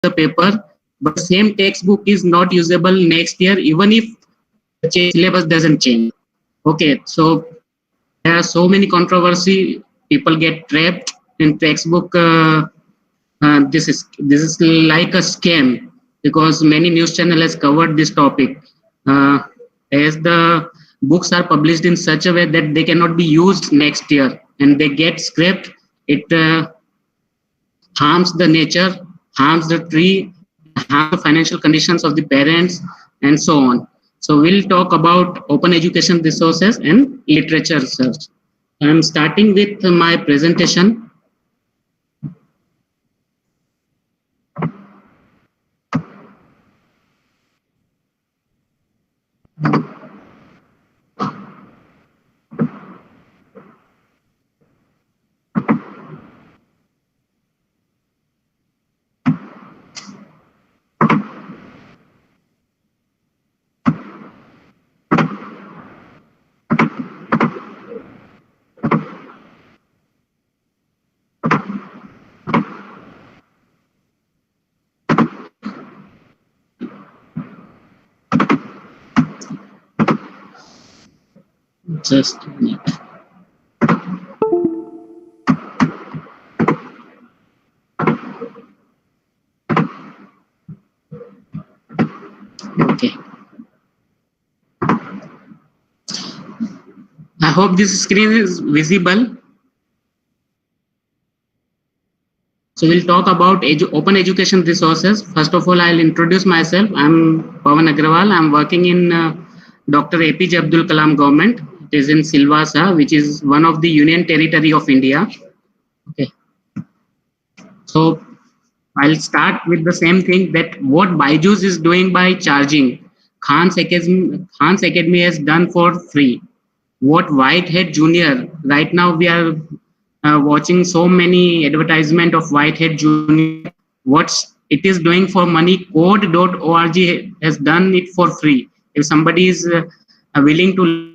the paper, but the same textbook is not usable next year, even if the syllabus doesn't change. Okay, so there are so many controversy. People get trapped in textbook. This is like a scam because many news channel has covered this topic. Uh, as the books are published in such a way that they cannot be used next year and they get scrapped, it harms the nature, harms the tree, and harms the financial conditions of the parents, and so on. So we'll talk about open education resources and literature research. I'm starting with my presentation. Just a minute. Okay. I hope this screen is visible. So we'll talk about open education resources. First of all, I'll introduce myself. I'm Pawan Agrawal. I'm working in Dr. APJ Abdul Kalam government. It is in Silvassa, which is one of the union territory of India. Okay. So I'll start with the same thing that what Byju's is doing by charging. Khan's Academy has done for free. What Whitehead Junior, right now we are watching so many advertisement of Whitehead Junior. What it is doing for money, code.org has done it for free. If somebody is willing to learn,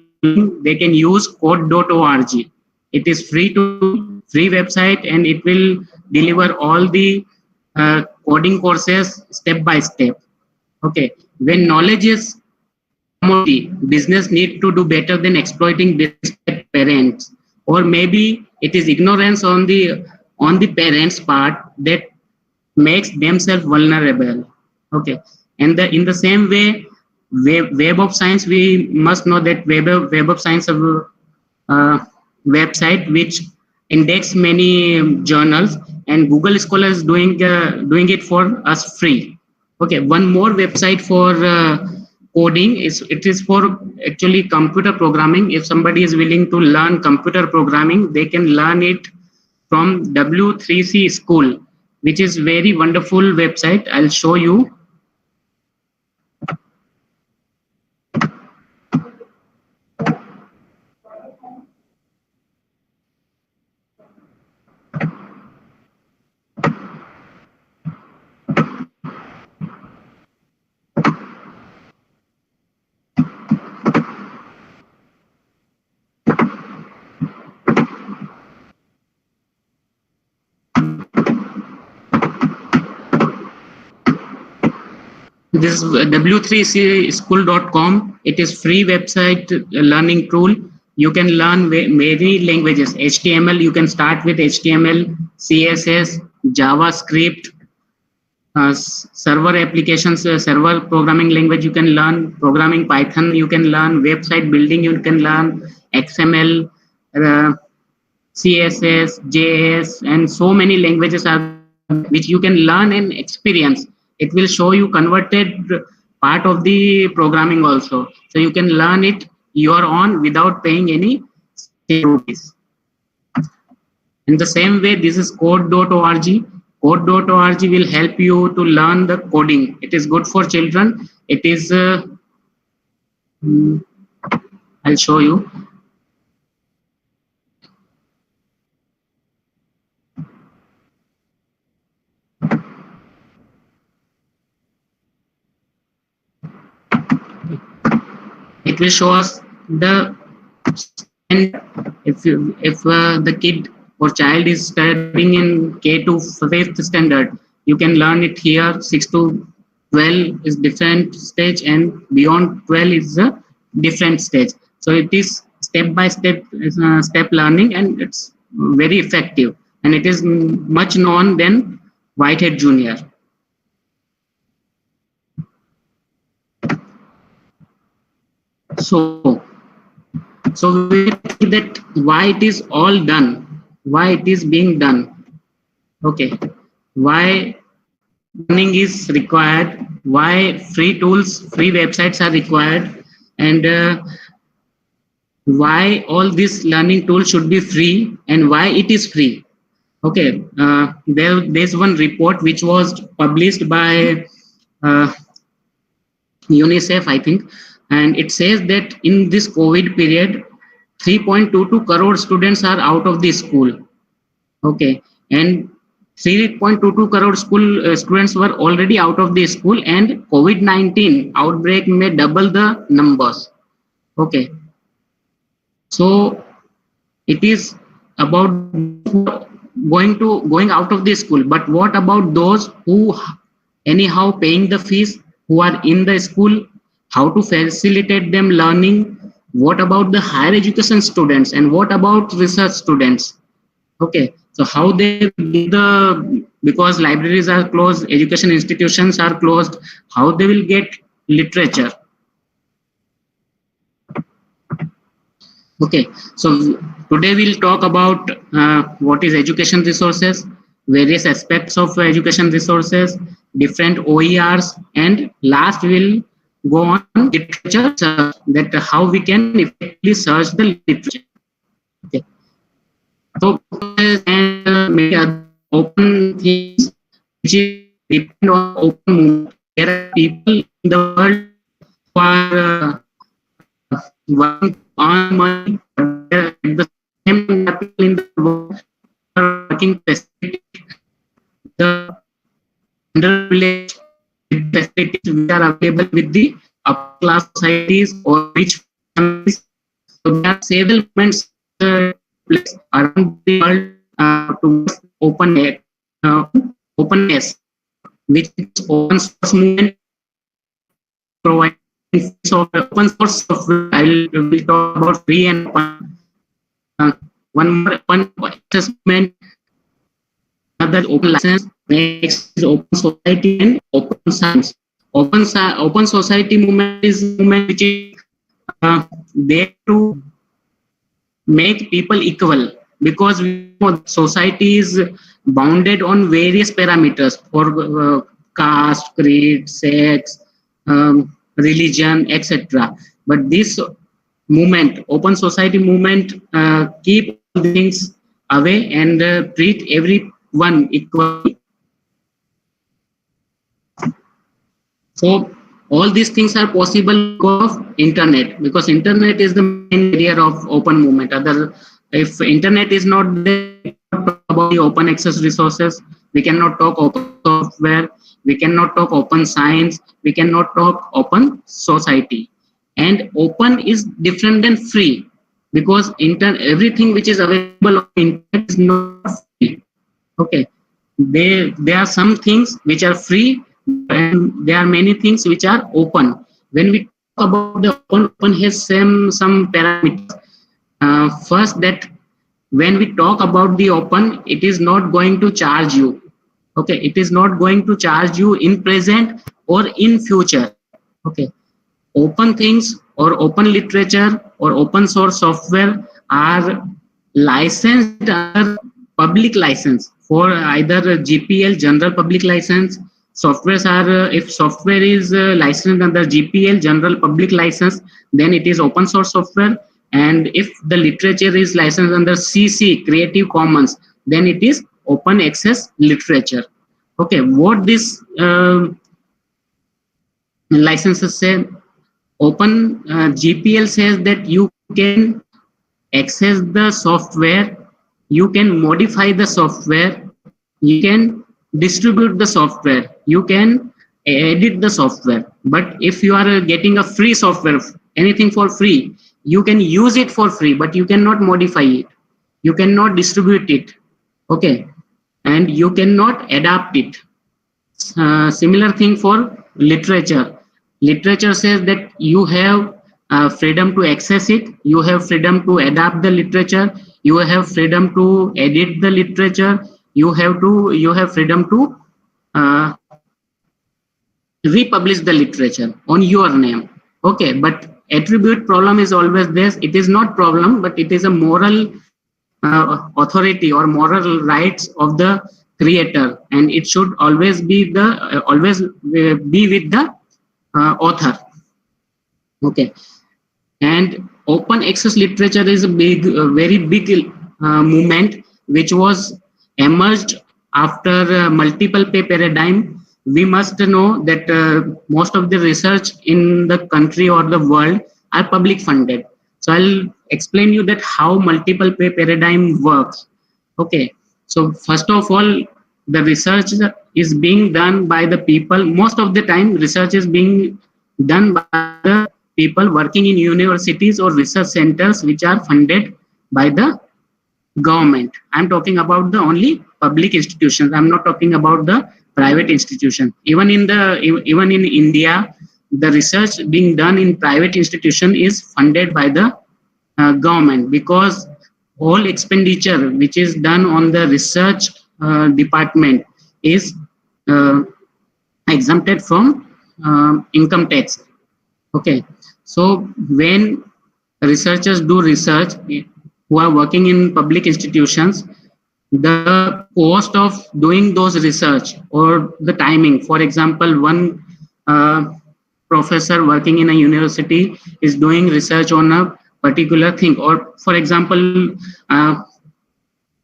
they can use code.org. It is free website, and it will deliver all the coding courses step by step. Okay, when knowledge is commodity, business need to do better than exploiting business parents, or maybe it is ignorance on the parents part that makes themselves vulnerable. Okay, and in the same way, web of science, we must know that web of science of website which index many journals, and Google Scholar is doing it for us free. Okay, one more website for coding is for actually computer programming. If somebody is willing to learn computer programming, they can learn it from W3C School, which is very wonderful website. I'll show you. This is w3cschool.com. It is free website learning tool. You can learn many languages. HTML, you can start with HTML, CSS, JavaScript, server applications, server programming language you can learn, programming Python you can learn, website building you can learn, XML, CSS, JS, and so many languages are which you can learn and experience. It will show you converted part of the programming also. So you can learn it your own without paying any rupees. In the same way, this is code.org. Code.org will help you to learn the coding. It is good for children. It is, I'll show you. It will show us the if the kid or child is studying in K to 5th standard, you can learn it here. 6 to 12 is different stage, and beyond 12 is a different stage. So it is step by step, step learning, and it's very effective, and it is much known than Whitehead Junior. So we see that why it is all done, why it is being done. Okay, why learning is required, why free tools, free websites are required, and why all these learning tools should be free, and why it is free. Okay, there's one report which was published by UNICEF, I think, and it says that in this COVID period, 3.22 crore students are out of the school. Okay, and 3.22 crore school students were already out of the school, and COVID-19 outbreak may double the numbers. Okay, so it is about going out of the school, but what about those who anyhow paying the fees, who are in the school? How to facilitate them learning? What about the higher education students, and what about research students? Okay, so how they get the, because libraries are closed, education institutions are closed, how they will get literature? Okay, so today we'll talk about what is education resources, various aspects of education resources, different OERs, and last we'll go on literature search, that how we can effectively search the literature. Okay, so and many other open things which depend on open movement. There are people in the world who are working on money, at the same time people in the world are working facilities, the underprivileged facilities which are available with the upper class societies or rich families. So there are several movements around the world towards openness, which is open source movement, providing open source software. I will talk about free and open. One more open assessment, another open license, next is open society and open science. Open society movement is movement which is there to make people equal, because society is bounded on various parameters for caste, creed, sex, religion, etc. But this movement, open society movement, keep things away and treat everyone equally. So all these things are possible because of internet, because internet is the main area of open movement. If internet is not there, we cannot talk about the open access resources, we cannot talk open software, we cannot talk open science, we cannot talk open society. And open is different than free, because everything which is available on internet is not free. Okay, there are some things which are free, and there are many things which are open. When we talk about the open has some parameters. First, that when we talk about the open, it is not going to charge you. Okay, it is not going to charge you in present or in future. Okay, open things or open literature or open source software are licensed under public license for either GPL, general public license. Softwares are, if software is licensed under GPL, general public license, then it is open source software. And if the literature is licensed under CC, Creative Commons, then it is open access literature. Okay, what this licenses say? Open GPL says that you can access the software, you can modify the software, you can distribute the software, you can edit the software. But if you are getting a free software, anything for free, you can use it for free, but you cannot modify it, you cannot distribute it. Okay, and you cannot adapt it. Similar thing for literature. Literature says that you have freedom to access it, you have freedom to adapt the literature, you have freedom to edit the literature, you have freedom to uh, republish the literature on your name. Okay, but attribute problem is always there. It is not problem, but it is a moral authority or moral rights of the creator, and it should always be the always be with the author. Okay, and open access literature is a big very big movement which was emerged after multiple pay paradigm. We must know that most of the research in the country or the world are public funded. So I'll explain you that how multiple pay paradigm works. Okay, so first of all, the research is being done by the people. Most of the time research is being done by the people working in universities or research centers which are funded by the government. I'm talking about the only public institutions. I'm not talking about the private institution. Even in India, the research being done in private institution is funded by the government, because all expenditure which is done on the research department is uh, exempted from income tax. Okay, so when researchers do research who are working in public institutions, the cost of doing those research or the timing, for example, one uh, professor working in a university is doing research on a particular thing, or for example,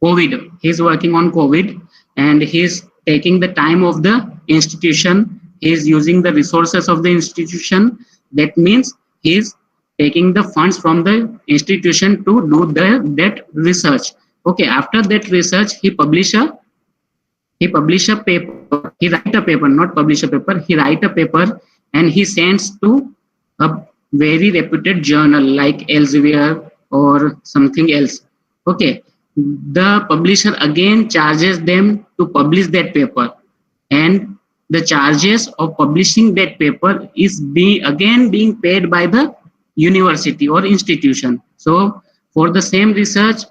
COVID. He's working on COVID and he's taking the time of the institution. He's using the resources of the institution. That means he's taking the funds from the institution to do that research. Okay, after that research, he publish a paper. He write a paper, not publish a paper. He write a paper and he sends to a very reputed journal like Elsevier or something else. Okay, the publisher again charges them to publish that paper, and the charges of publishing that paper is again being paid by the university or institution. So for the same research,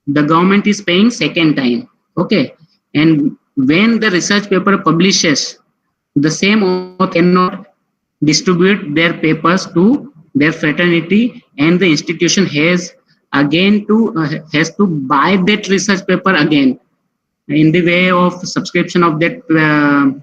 the government is paying second time. Okay, and when the research paper publishes, the same author cannot distribute their papers to their fraternity, and the institution has to buy that research paper again in the way of subscription of that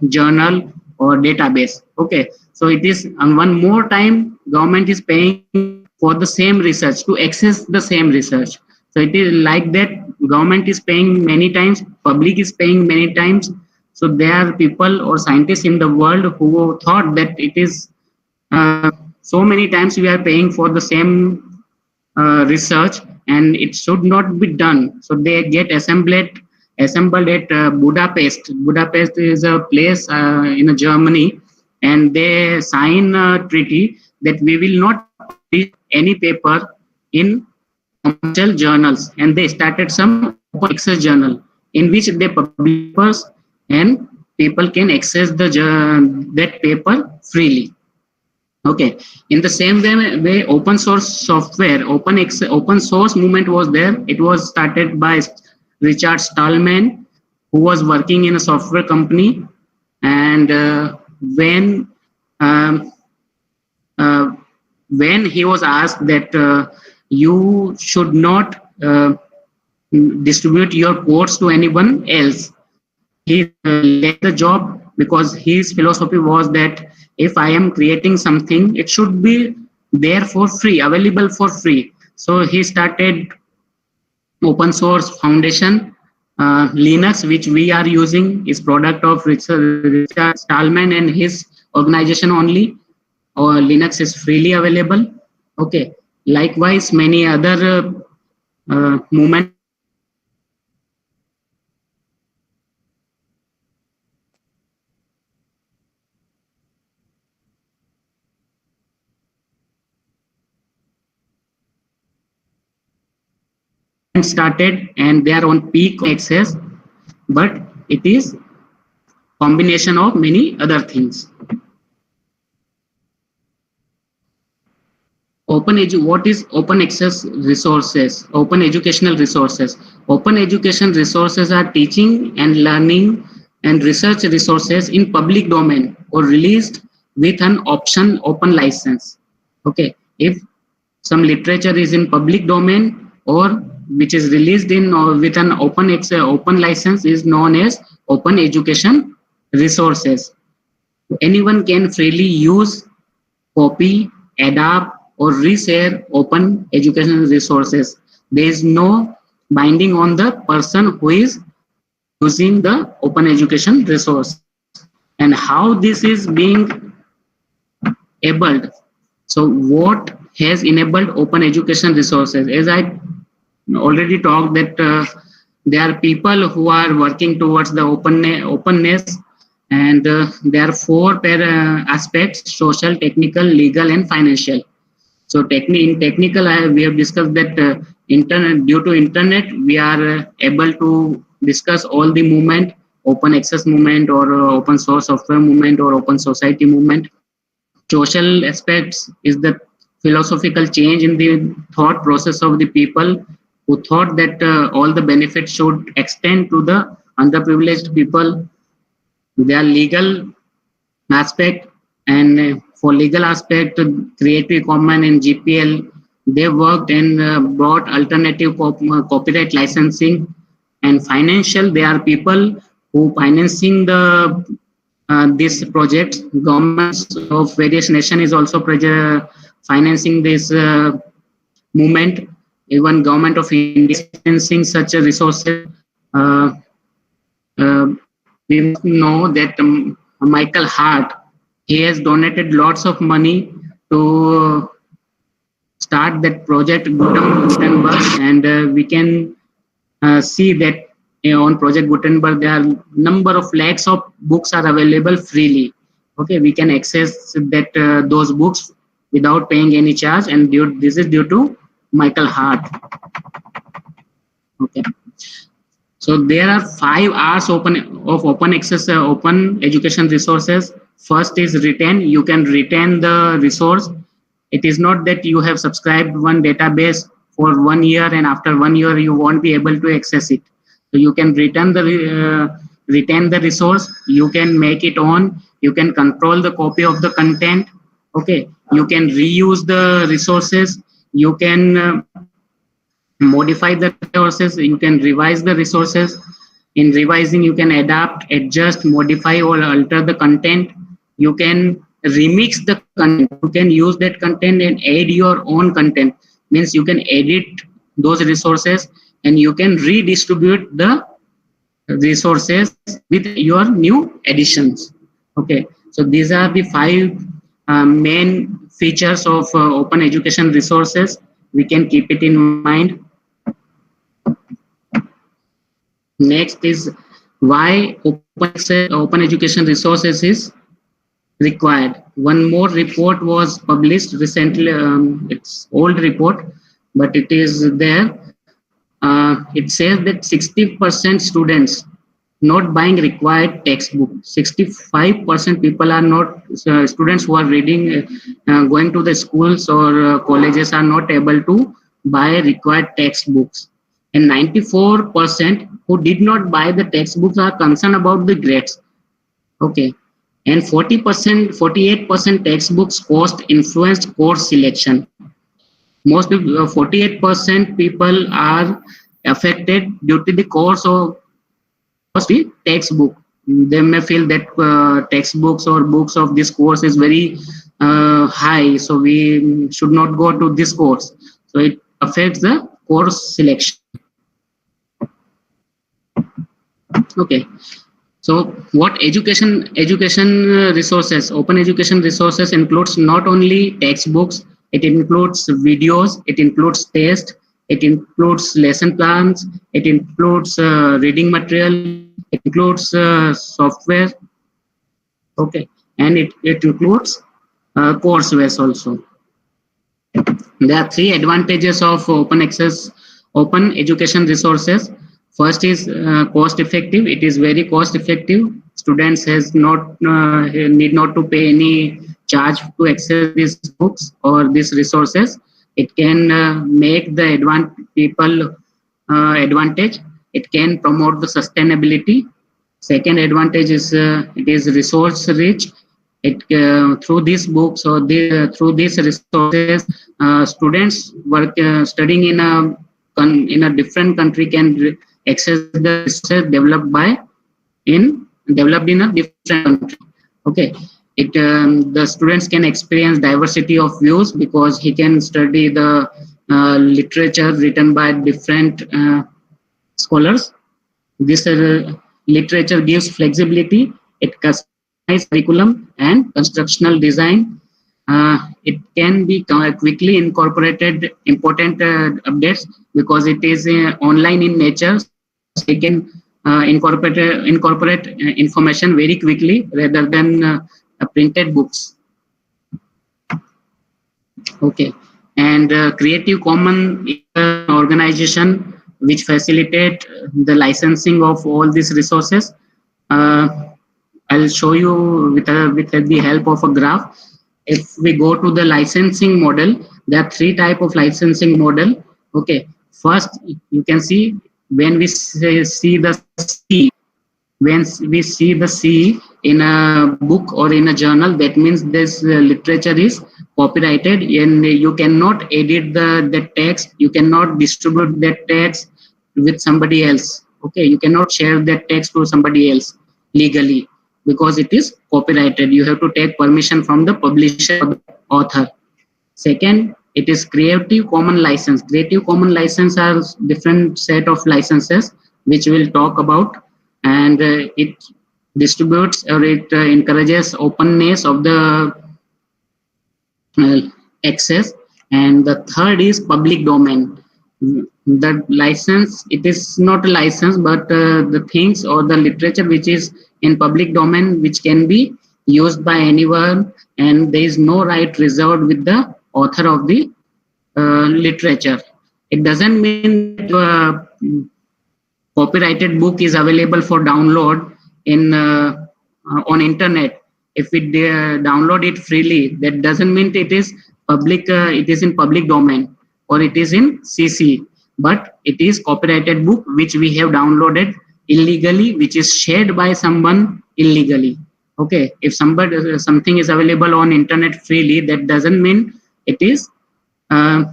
journal or database. Okay, so it is one more time government is paying for the same research to access the same research. So it is like that, government is paying many times, public is paying many times. So there are people or scientists in the world who thought that it is so many times we are paying for the same research and it should not be done. So they get assembled at Budapest. Budapest is a place in Germany, and they sign a treaty that we will not publish any paper in commercial journals, and they started some open access journal in which they publish papers and people can access that paper freely. Okay, in the same way open source software, open source movement was there. It was started by Richard Stallman, who was working in a software company, and when um, uh, when he was asked that you should not distribute your codes to anyone else, he left the job because his philosophy was that if I am creating something, it should be there for free, available for free. So he started open source foundation. Linux, which we are using, is product of Richard Stallman and his organization only. Or Linux is freely available. Okay. Likewise, many other movements started and they are on peak access, but it is combination of many other things. What is open access resources? Open educational resources. Open education resources are teaching and learning and research resources in public domain or released with an option open license. Okay, if some literature is in public domain or which is released in or with an open license is known as open education resources. Anyone can freely use, copy, adapt, or reshare open educational resources. There is no binding on the person who is using the open education resource. And how this is being enabled. So what has enabled open education resources? As I already talked that there are people who are working towards the openness, and there are four aspects: social, technical, legal, and financial. So in technical, we have discussed that internet, due to internet, we are able to discuss all the movement, open access movement or open source software movement or open society movement. Social aspects is the philosophical change in the thought process of the people who thought that all the benefits should extend to the underprivileged people. Their legal aspect, and for legal aspect, Creative Commons and GPL, they worked and brought alternative copyright licensing. And financial, there are people who financing the this project. Governments of various nations is also financing this movement. Even government of India is financing such a resources. Uh, we must know that Michael Hart, he has donated lots of money to start that project Gutenberg, and we can see that on Project Gutenberg there are number of lakhs of books are available freely. Okay, we can access that those books without paying any charge, and this is due to Michael Hart. Okay. So there are 5 R's of open access, open education resources. First is retain. You can retain the resource. It is not that you have subscribed one database for 1 year and after 1 year you won't be able to access it. So you can retain the resource. You can make it on. You can control the copy of the content. Okay. You can reuse the resources. You can modify the resources, you can revise the resources. In revising, you can adapt, adjust, modify, or alter the content. You can remix the content. You can use that content and add your own content. Means you can edit those resources and you can redistribute the resources with your new additions. Okay, so these are the 5 main features of open education resources. We can keep it in mind. Next is why open education resources is required. One more report was published recently. It's old report, but it is there. It says that 60% students not buying required textbook. 65% people are not students who are reading, going to the schools or colleges are not able to buy required textbooks. And 94% who did not buy the textbooks are concerned about the grades. Okay. And 48% textbooks cost influenced course selection. Most of 48% people are affected due to the cost of the textbook. They may feel that textbooks or books of this course is very high, so we should not go to this course. So it affects the course selection. Okay. So what education resources, open education resources includes not only textbooks, it includes videos, it includes tests, it includes lesson plans, it includes reading material, it includes software. Okay. And it includes courseware also. There are 3 advantages of open access, open education resources. First is cost effective. It is very cost effective. Students has not need not to pay any charge to access these books or these resources. It can make the people advantage. It can promote the sustainability. Second advantage is it is resource rich. It through these books or through these resources, students work studying in a different country can access the resources developed in a different country. Okay, the students can experience diversity of views because he can study the literature written by different scholars. This literature gives flexibility. It customizes curriculum and constructional design. It can be quickly incorporated important updates because it is online in nature. So they can incorporate information very quickly rather than printed books. Okay, and Creative Commons is an organization which facilitate the licensing of all these resources. Uh, I'll show you with the help of a graph. If we go to the licensing model, there are three type of licensing model. Okay, first you can see when we see the C, when we see the C in a book or in a journal, that means this literature is copyrighted and you cannot edit the text, you cannot distribute that text with somebody else. Okay, you cannot share that text to somebody else legally because it is copyrighted. You have to take permission from the publisher or the author. Second, it is Creative Commons license. Creative Commons license are different set of licenses which we'll talk about, and it distributes or it encourages openness of the uh, access. And the third is public domain. The license, it is not a license, but the things or the literature which is in public domain, which can be used by anyone, and there is no right reserved with the author of the literature. It doesn't mean that copyrighted book is available for download in on internet. If we download it freely, that doesn't mean it is public. It is in public domain or it is in CC, but it is copyrighted book which we have downloaded illegally, which is shared by someone illegally. Okay, if something is available on internet freely, that doesn't mean it is uh,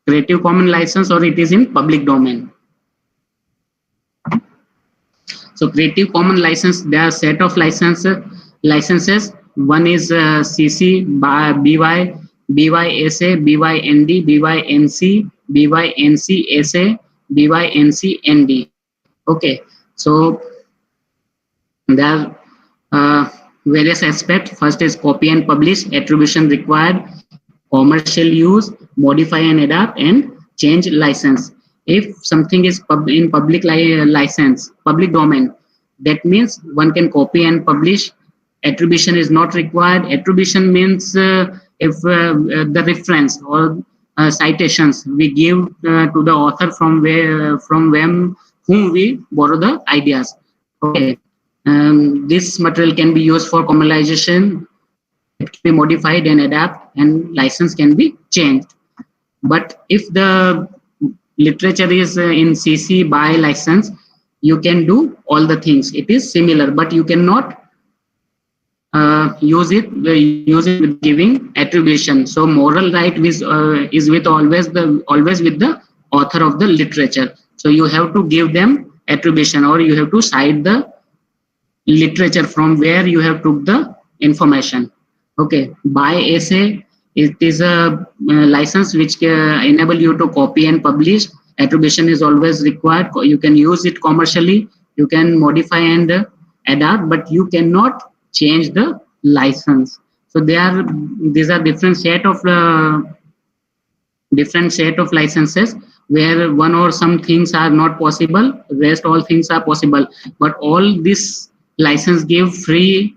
Creative Commons license or it is in public domain. So Creative Commons license, there are set of licenses. One is CC, BY, BYSA, BYND, BYNC, BYNC-SA, BYNC-ND. Okay, so there are various aspects. First is copy and publish, attribution required, commercial use, modify and adapt, and change license. If something is in public license, public domain, that means one can copy and publish. Attribution is not required. Attribution means if the reference or citations we give to the author from whom we borrow the ideas. Okay, this material can be used for commercialization. It can be modified and adapt, and license can be changed. But if the literature is in CC by license, you can do all the things. It is similar, but you cannot use it with giving attribution. So moral right is with always with the author of the literature. So you have to give them attribution, or you have to cite the literature from where you have took the information. Okay, by essay, it is a license which enable you to copy and publish. Attribution is always required. You can use it commercially. You can modify and adapt, but you cannot change the license. So these are different set of licenses where one or some things are not possible. Rest all things are possible. But all this license give free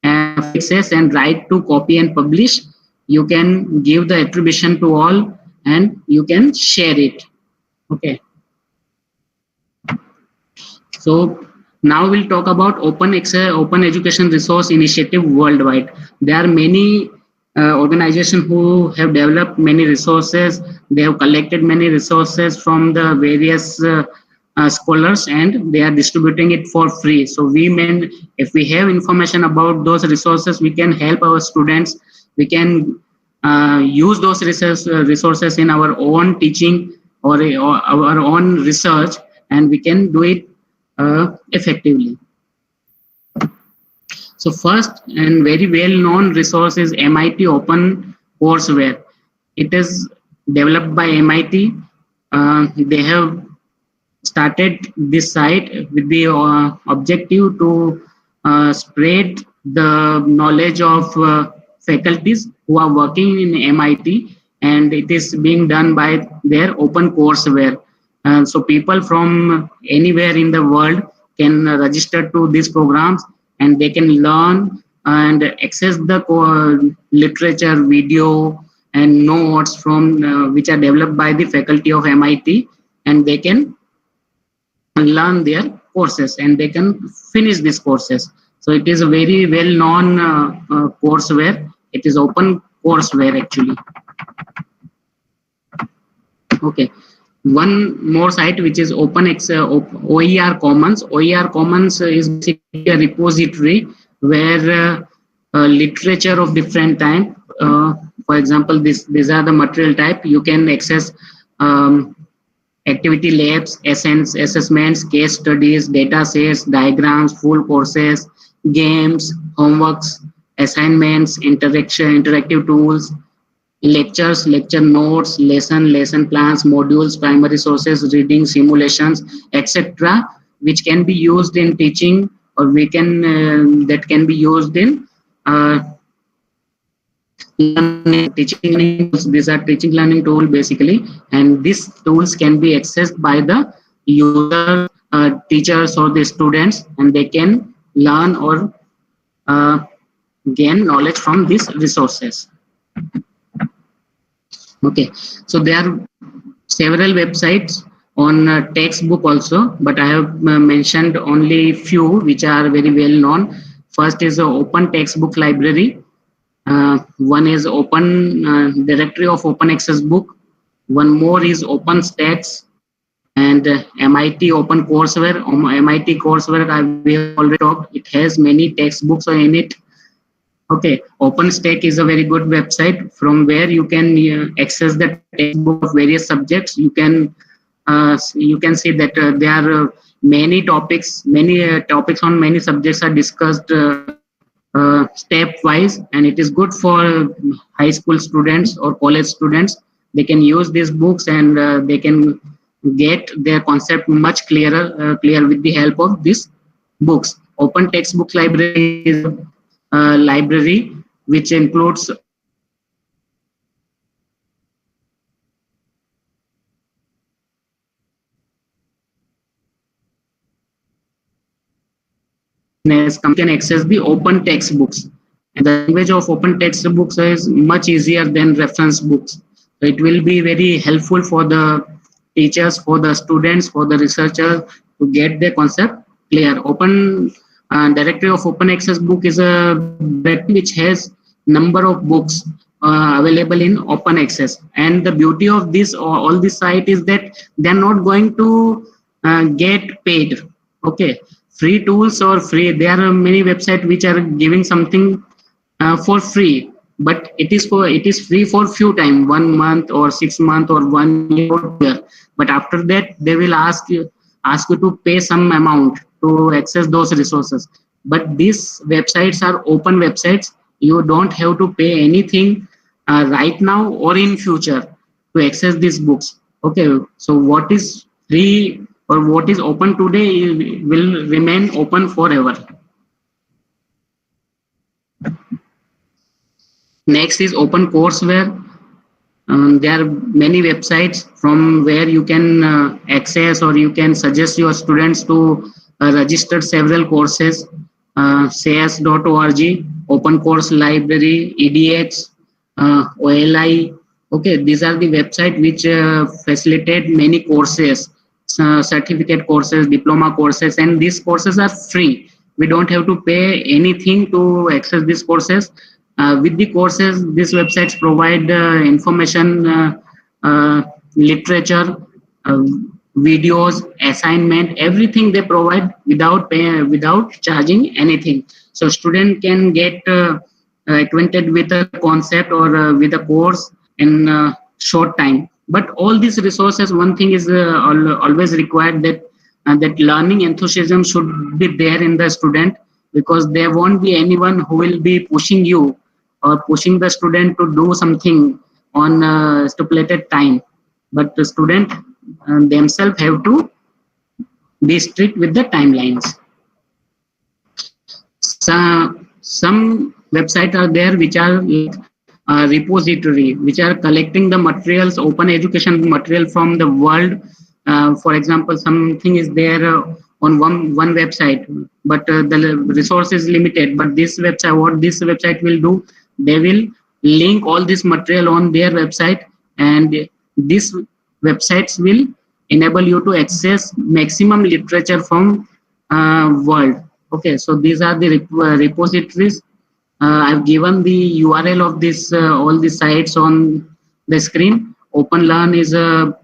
access and right to copy and publish. You can give the attribution to all and you can share it. Okay. So now we'll talk about Open Education Resource Initiative worldwide. There are many organizations who have developed many resources. They have collected many resources from the various scholars, and they are distributing it for free. So if we have information about those resources, we can help our students. We can use those resources in our own teaching or our own research, and we can do it effectively. So first and very well-known resource is MIT Open Courseware. It is developed by MIT. They have started this site with the objective to spread the knowledge of faculties who are working in MIT, and it is being done by their Open Courseware. So people from anywhere in the world can register to these programs, and they can learn and access the literature, video, and notes from which are developed by the faculty of MIT, and they can learn their courses and they can finish these courses. So it is a very well-known courseware. It is open courseware actually. Okay. One more site which is OER Commons. OER Commons is basically a repository where literature of different type, for example, these are the material type. You can access activity labs, assessments, case studies, data sets, diagrams, full courses, games, homeworks, assignments, interactive tools, lectures, lecture notes, lesson plans, modules, primary sources, reading, simulations, etc., which can be used in teaching, or that can be used in teaching. These are teaching learning tool basically, and these tools can be accessed by the user, teachers, or the students, and they can learn or gain knowledge from these resources. Okay, so there are several websites on textbook also, but I have mentioned only few which are very well known. First is the Open Textbook Library. One is Open Directory of Open Access Book. One more is OpenStax, and MIT Open Courseware. MIT Courseware, we have already talked. It has many textbooks in it. Okay, OpenStack is a very good website from where you can access the textbook of various subjects. You can see that there are many topics on many subjects are discussed step-wise, and it is good for high school students or college students. They can use these books, and they can get their concept much clear with the help of these books. Open Textbook Library is a library which includes can access the open textbooks, and the language of open textbooks is much easier than reference books. So it will be very helpful for the teachers, for the students, for the researchers to get the concept clear. Open Directory of Open Access Book is a directory which has number of books available in open access, and the beauty of all this site is that they're not going to get paid. Okay, free tools or free. There are many websites which are giving something for free, but it is free for few time, 1 month or 6 months or 1 year. But after that, they will ask you to pay some amount to access those resources. But these websites are open websites. You don't have to pay anything right now or in future to access these books. Okay, so what is free or what is open today will remain open forever. Next is Open Courseware. There are many websites from where you can access or you can suggest your students to register several courses. SAS.org, Open Course Library, EDX, OLI. Okay, these are the websites which facilitate many courses. certificate courses, diploma courses, and these courses are free. We don't have to pay anything to access these courses. With the courses, these websites provide information, literature, uh, videos, assignment, everything they provide without charging anything. So student can get acquainted with a concept or with a course in short time. But all these resources, one thing is always required, that that learning enthusiasm should be there in the student, because there won't be anyone who will be pushing you or pushing the student to do something on stipulated time. But the student themselves have to be strict with the timelines. Some websites are there which are like repository, which are collecting the materials, open education material from the world. For example, something is there on one website, but the resource is limited. But this website, what this website will do, they will link all this material on their website, and these websites will enable you to access maximum literature from world. Okay, so these are the repositories. I've given the URL of this all the sites on the screen. OpenLearn is a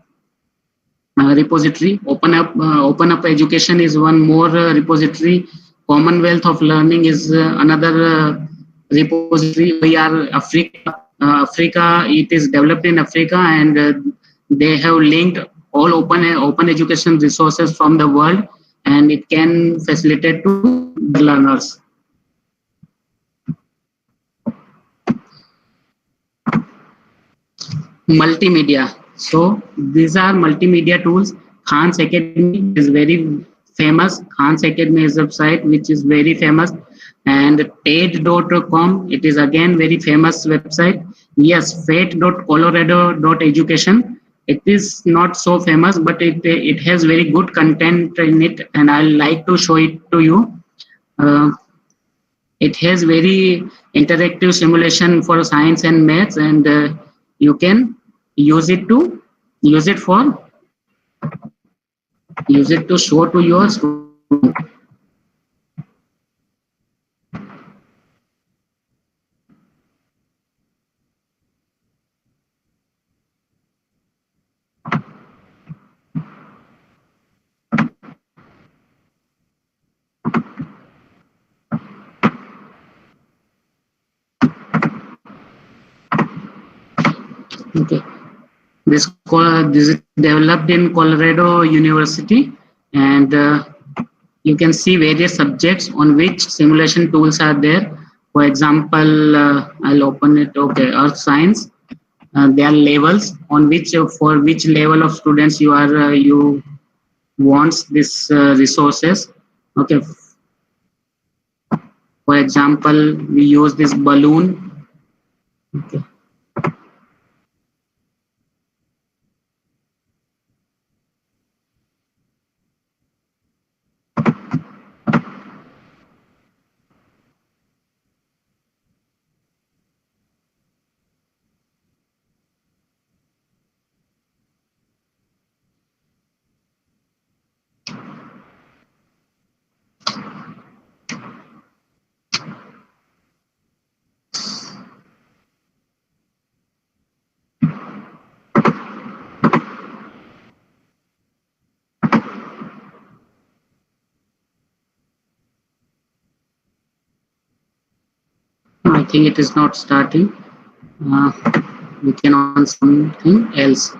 repository. Open Up Education is one more repository. Commonwealth of Learning is another repository. We are Africa. Africa. It is developed in Africa, and they have linked all open education resources from the world, and it can facilitate to the learners. Multimedia. So these are multimedia tools. Khan's Academy is very famous. Khan's Academy is a website which is very famous. And TED.com, it is again very famous website. Yes, fate.colorado.education. It is not so famous, but it has very good content in it, and I like to show it to you. Uh, it has very interactive simulation for science and maths, and you can use it to use it for use it to show to your student. Okay, this is developed in Colorado University, and you can see various subjects on which simulation tools are there. For example, I'll open it. Okay, Earth Science. There are levels on which for which level of students you wants this resources. Okay, for example, we use this balloon. Okay. I think it is not starting. Uh, we can on something else.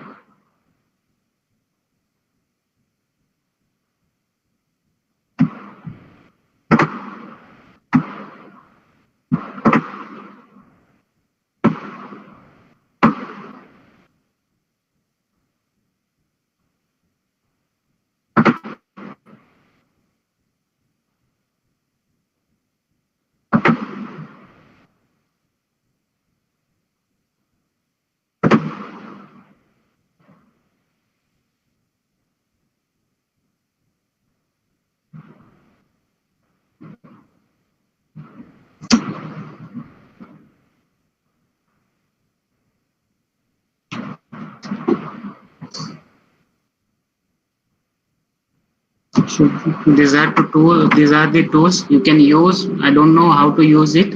So these are the tools you can use. I don't know how to use it,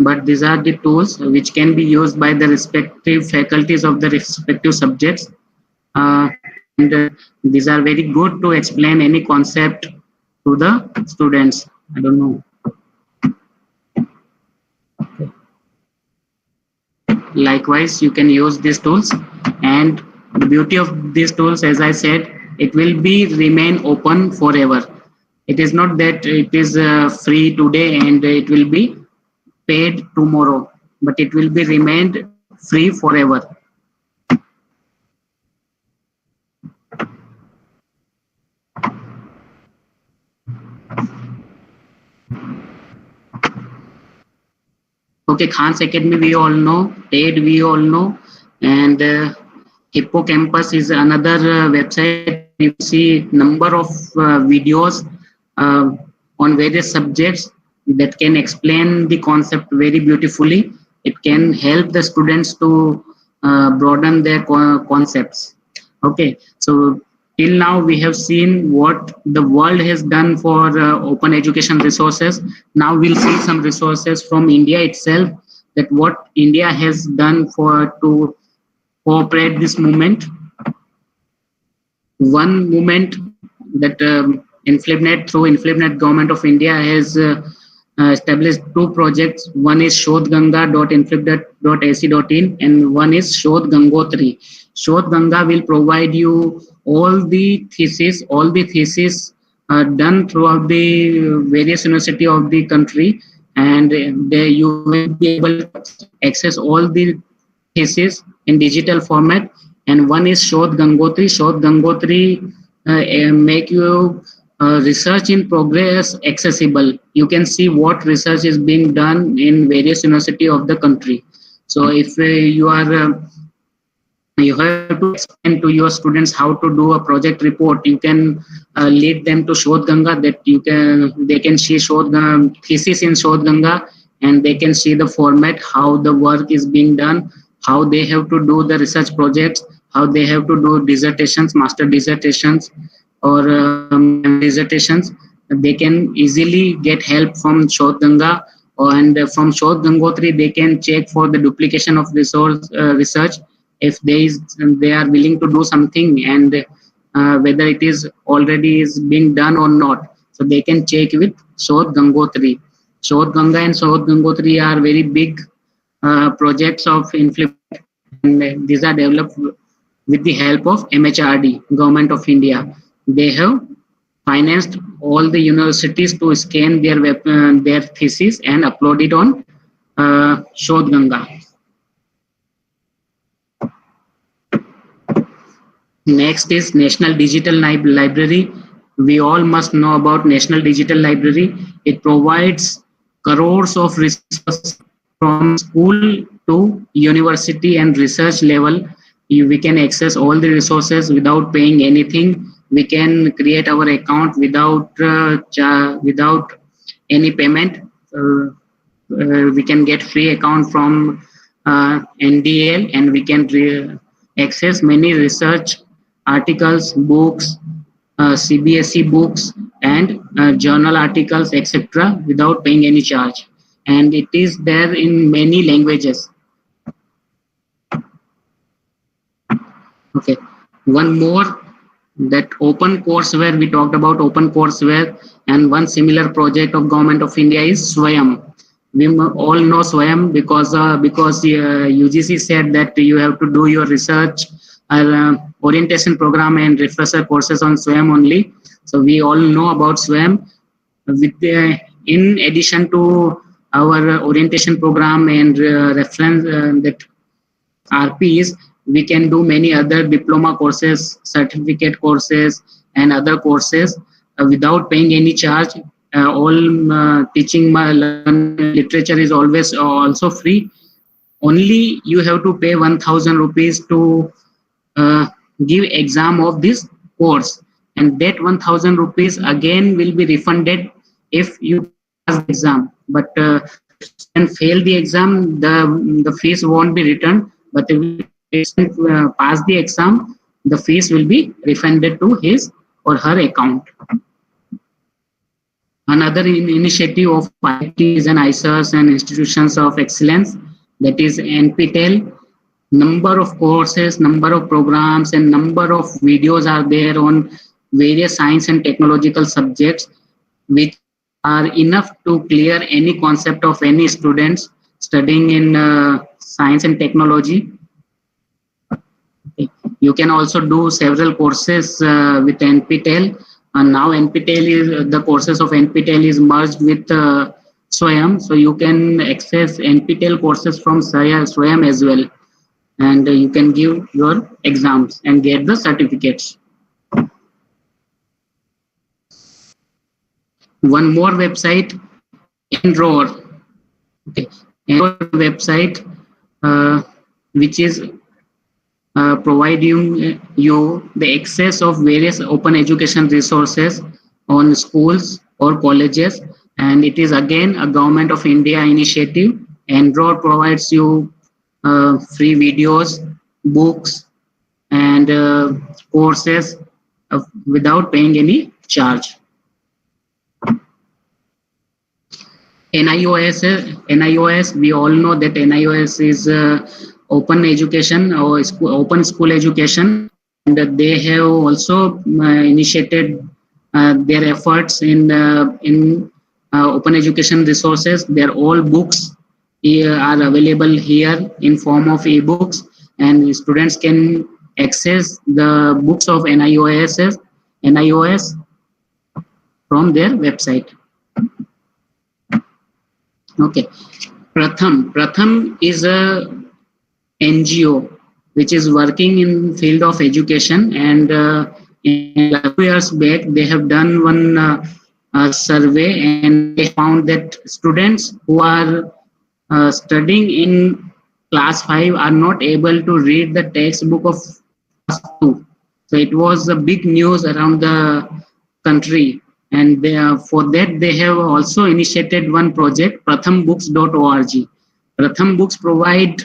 but these are the tools which can be used by the respective faculties of the respective subjects. And these are very good to explain any concept to the students. I don't know. Likewise, you can use these tools, and the beauty of these tools, as I said, it will be remain open forever. It is not that it is free today and it will be paid tomorrow, but it will be remained free forever. Okay, Khan's Academy we all know, TED we all know, and Hippocampus is another website. You see number of videos uh, on various subjects that can explain the concept very beautifully. It can help the students to broaden their concepts. Okay, so till now we have seen what the world has done for open education resources. Now we'll see some resources from India itself, that what India has done for to cooperate this movement. One movement that InflipNet, through InflipNet, government of India has established two projects. One is shodhganga.inflipnet.ac.in and one is Shodh Gangotri. Shodh Ganga will provide you all the thesis done throughout the various university of the country, and you will be able to access all the thesis in digital format. And one is Shodh Gangotri. Shodh Gangotri make you research in progress accessible. You can see what research is being done in various university of the country. So if you have to explain to your students how to do a project report, you can lead them to Shodh Ganga, that they can see thesis in Shodh Ganga, and they can see the format, how the work is being done, how they have to do the research projects, how they have to do dissertations, master dissertations, or dissertations. They can easily get help from Shodh Ganga, and from Shodh Gangotri they can check for the duplication of research, if they are willing to do something, and whether it is already is being done or not. So they can check with Shodh Gangotri. Shodh Ganga and Shodh Gangotri are very big projects of InflipNet, and these are developed with the help of MHRD, Government of India. They have financed all the universities to scan their thesis and upload it on Shodh Ganga. Next is National Digital Library. We all must know about National Digital Library. It provides crores of resources from school to university and research level. We can access all the resources without paying anything. We can create our account without any payment. We can get free account from NDL, and we can access many research articles, books, CBSE books, and journal articles, etc., without paying any charge. And it is there in many languages. Okay, one more, that open courseware. We talked about open courseware, and one similar project of Government of India is Swayam. We all know Swayam because UGC said that you have to do your research orientation program and refresher courses on Swayam only. So we all know about Swayam. In addition to our orientation program and reference that RPs, we can do many other diploma courses, certificate courses, and other courses without paying any charge. All teaching literature is always also free. Only you have to pay 1,000 rupees to give exam of this course, and that 1,000 rupees again will be refunded if you pass the exam. But if you fail the exam, the fees won't be returned. But if you pass the exam, the fees will be refunded to his or her account. Another initiative of IITs and ISERs and institutions of excellence, that is NPTEL. Number of courses, number of programs, and number of videos are there on various science and technological subjects, which are enough to clear any concept of any students studying in science and technology. You can also do several courses with NPTEL, and now NPTEL is the courses of NPTEL is merged with SWAYAM, so you can access NPTEL courses from SWAYAM as well, and you can give your exams and get the certificates. One more website, Enroll. Okay, Enroll website, which is providing you the access of various open education resources on schools or colleges, and it is again a Government of India initiative. Enroll provides you free videos, books, and courses without paying any charge. NIOS, we all know that NIOS is open education or open school education, and they have also initiated their efforts in open education resources. Their all books are available here in form of ebooks, and students can access the books of NIOS from their website. Okay, Pratham is a NGO which is working in field of education, and in 2 years back they have done one survey, and they found that students who are studying in class 5 are not able to read the textbook of class 2. So it was a big news around the country, and for that they have also initiated one project, prathambooks.org. Pratham Books provide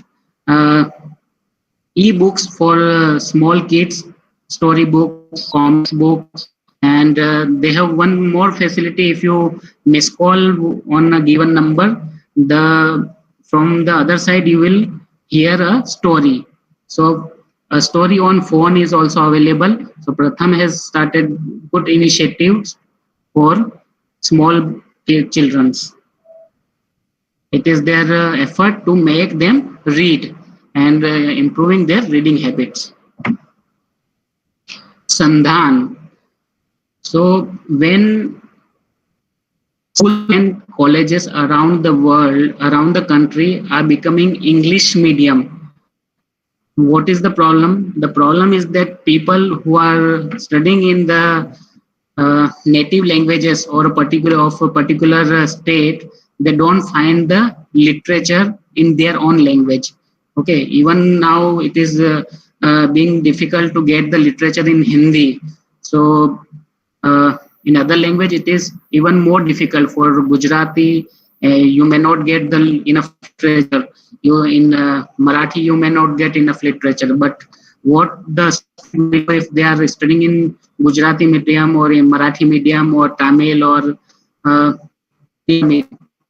e-books for small kids, storybooks, comics books, and they have one more facility. If you miss call on a given number, from the other side you will hear a story. So a story on phone is also available. So Pratham has started good initiatives for small children. It is their effort to make them read and improving their reading habits. Sandhan. So when schools and colleges around the world, around the country are becoming English medium, what is the problem? The problem is that people who are studying in the native languages or a particular state, they don't find the literature in their own language. Okay, even now it is being difficult to get the literature in Hindi. So in other language it is even more difficult. For Gujarati, you may not get the enough literature. In Marathi you may not get enough literature. But what if they are studying in Gujarati medium or in Marathi medium or Tamil or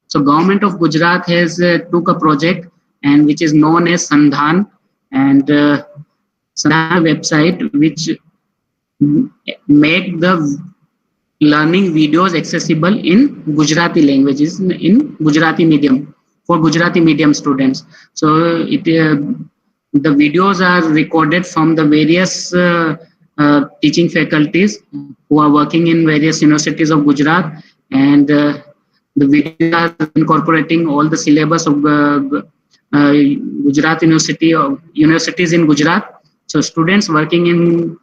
so Government of Gujarat has took a project, and which is known as Sandhan, and Sandhan website which make the learning videos accessible in Gujarati languages, in Gujarati medium, for Gujarati medium students. So the videos are recorded from the various teaching faculties who are working in various universities of Gujarat, and the videos are incorporating all the syllabus of Gujarat universities in Gujarat. So students studying in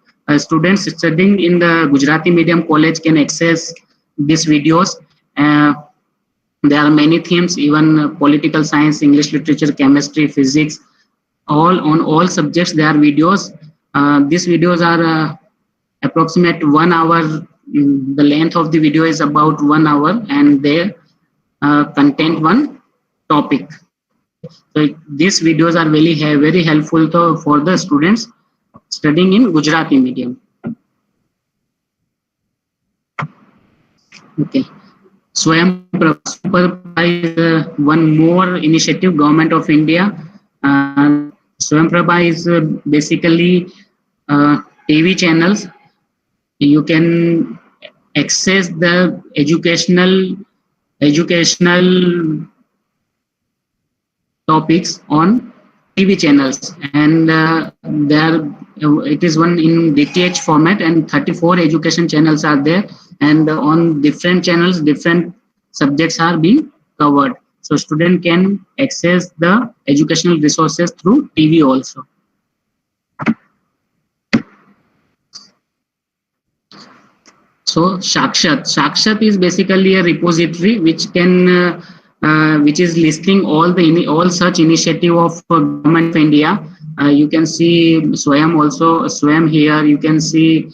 the Gujarati medium college can access these videos. There are many themes, even political science, English literature, chemistry, physics, all subjects there are videos. These videos are approximate 1 hour. The length of the video is about 1 hour, and they contain one topic. So these videos are very helpful for the students studying in Gujarati medium. Okay. Swayam Prabha is one more initiative, Government of India. Swayam Prabha is basically TV channels. You can access the educational topics on TV channels, and there it is one in DTH format, and 34 education channels are there, and on different channels, different subjects are being covered. So student can access the educational resources through TV also. So Shakshat is basically a repository which is listing all such initiative of Government of India. You can see Swayam here. You can see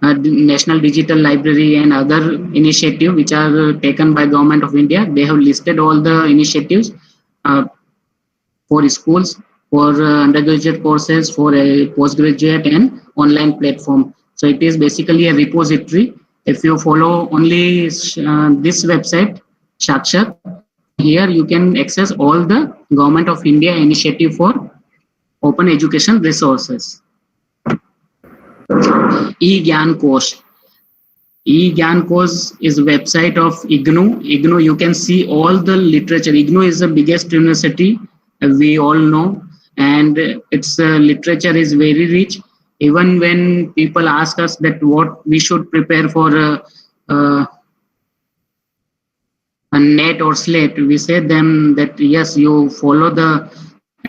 National Digital Library and other initiative which are taken by Government of India. They have listed all the initiatives uh, for schools, for undergraduate courses, for a postgraduate and online platform. So it is basically a repository. If you follow only this website, Shakshat, here you can access all the Government of India initiative for open education resources. E-Gyan Kosh. E-Gyan Kosh is a website of IGNOU. IGNOU, you can see all the literature. IGNOU is the biggest university, we all know, and its literature is very rich. Even when people ask us that what we should prepare for a NET or SLATE, we say them that yes, you follow the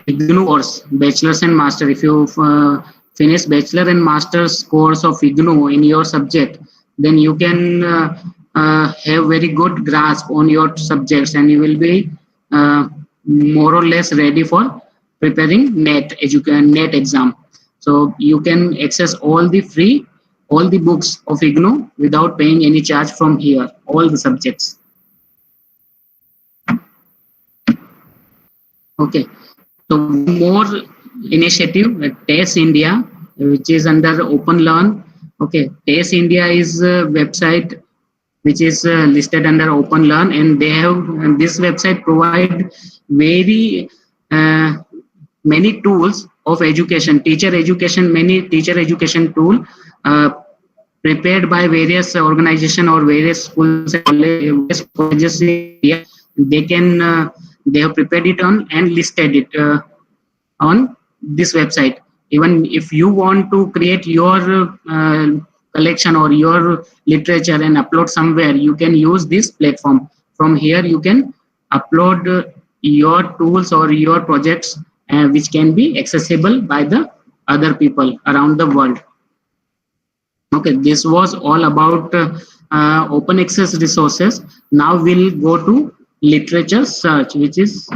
IGNOU course, bachelor's and master. If you finish bachelor and master's course of IGNOU in your subject, then you can have very good grasp on your subjects, and you will be more or less ready for preparing NET exam. So you can access all the books of IGNOU without paying any charge from here, all the subjects. Okay, so more initiative, TES India, which is under Open Learn. Okay, TES India is a website which is listed under Open Learn, and this website provide very many tools of education, many teacher education tool prepared by various organization or various schools and colleges. They have prepared it on and listed it on this website. Even if you want to create your collection or your literature and upload somewhere, you can use this platform. From here you can upload your tools or your projects which can be accessible by the other people around the world. Okay, this was all about open access resources. Now we'll go to literature search, which is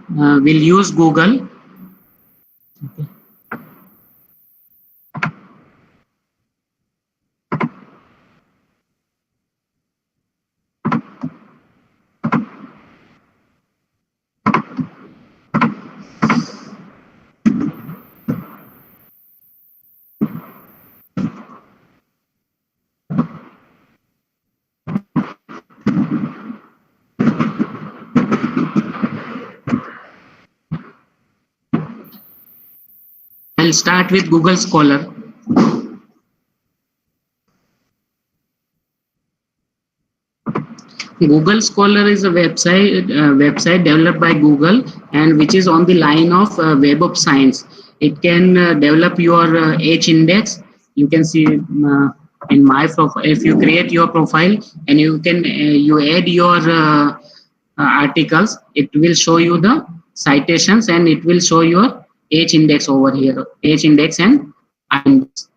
we'll use Google. Okay. I'll start with Google Scholar. Google Scholar is a website developed by Google, and which is on the line of Web of Science. It can develop your H index. You can see in my profile, if you create your profile and you can you add your articles, it will show you the citations and it will show your H index over here, H index and I index.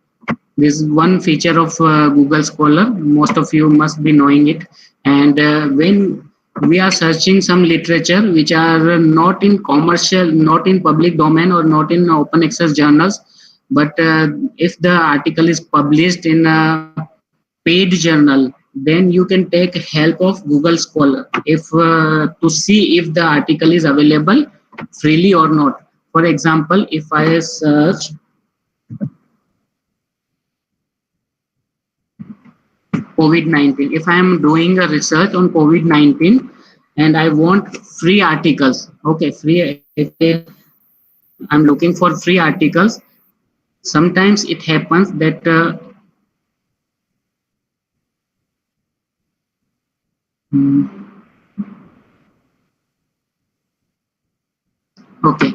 This is one feature of Google Scholar. Most of you must be knowing it. And when we are searching some literature which are not in commercial, not in public domain or not in open access journals, but if the article is published in a paid journal, then you can take help of Google Scholar if to see if the article is available freely or not. For example, if I search COVID-19. If I am doing a research on COVID-19 and I want free articles, okay, free. If I'm looking for free articles, sometimes it happens that okay,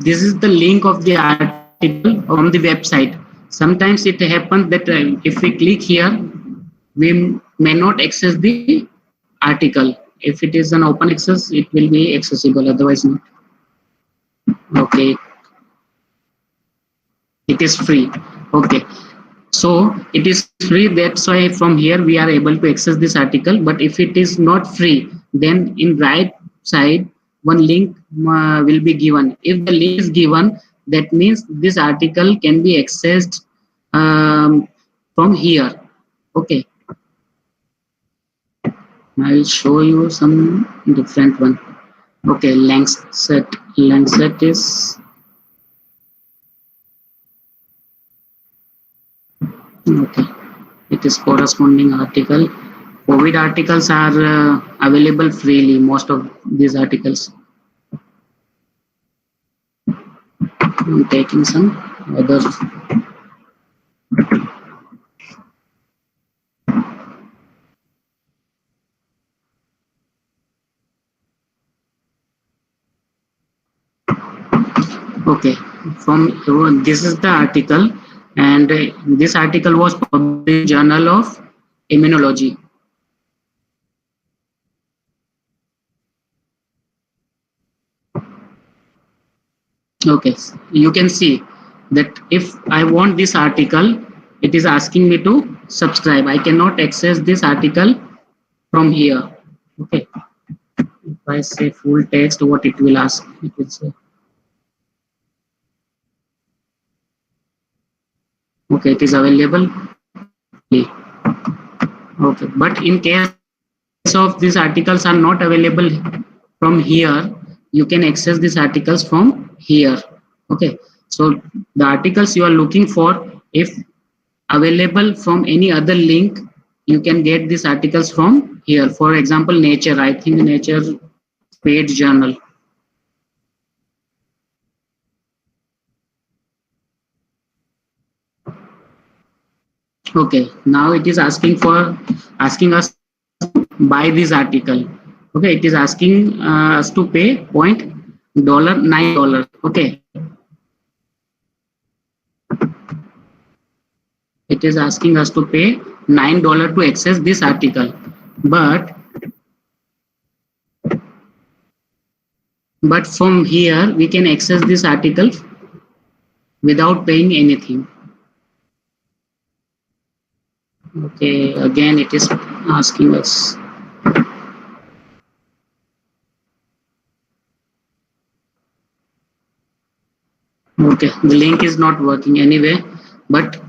this is the link of the article on the website. Sometimes it happens that if we click here, we may not access the article. If it is an open access, it will be accessible, otherwise not. Okay, it is free. Okay, so it is free, that's why from here we are able to access this article. But if it is not free, then in right side one link will be given. If the link is given, that means this article can be accessed from here. Okay, I will show you some different one. Okay, Lancet is okay. It is corresponding article. COVID articles are available freely. Most of these articles. I'm taking some other. Okay, from this is the article, and this article was published in Journal of Immunology. Okay, you can see that if I want this article, it is asking me to subscribe. I cannot access this article from here. Okay, if I say full text, what it will ask? It will say. Okay, it is available. Okay, but in case of these articles are not available from here, you can access these articles from here. Okay, so the articles you are looking for, if available from any other link, you can get these articles from here. For example, Nature. I think Nature paid journal. Okay, now it is asking us to buy this article. Okay, it is asking us to pay $9. Okay, it is asking us to pay $9 to access this article, but from here we can access this article without paying anything. Okay, again it is asking us. Okay, the link is not working anyway, but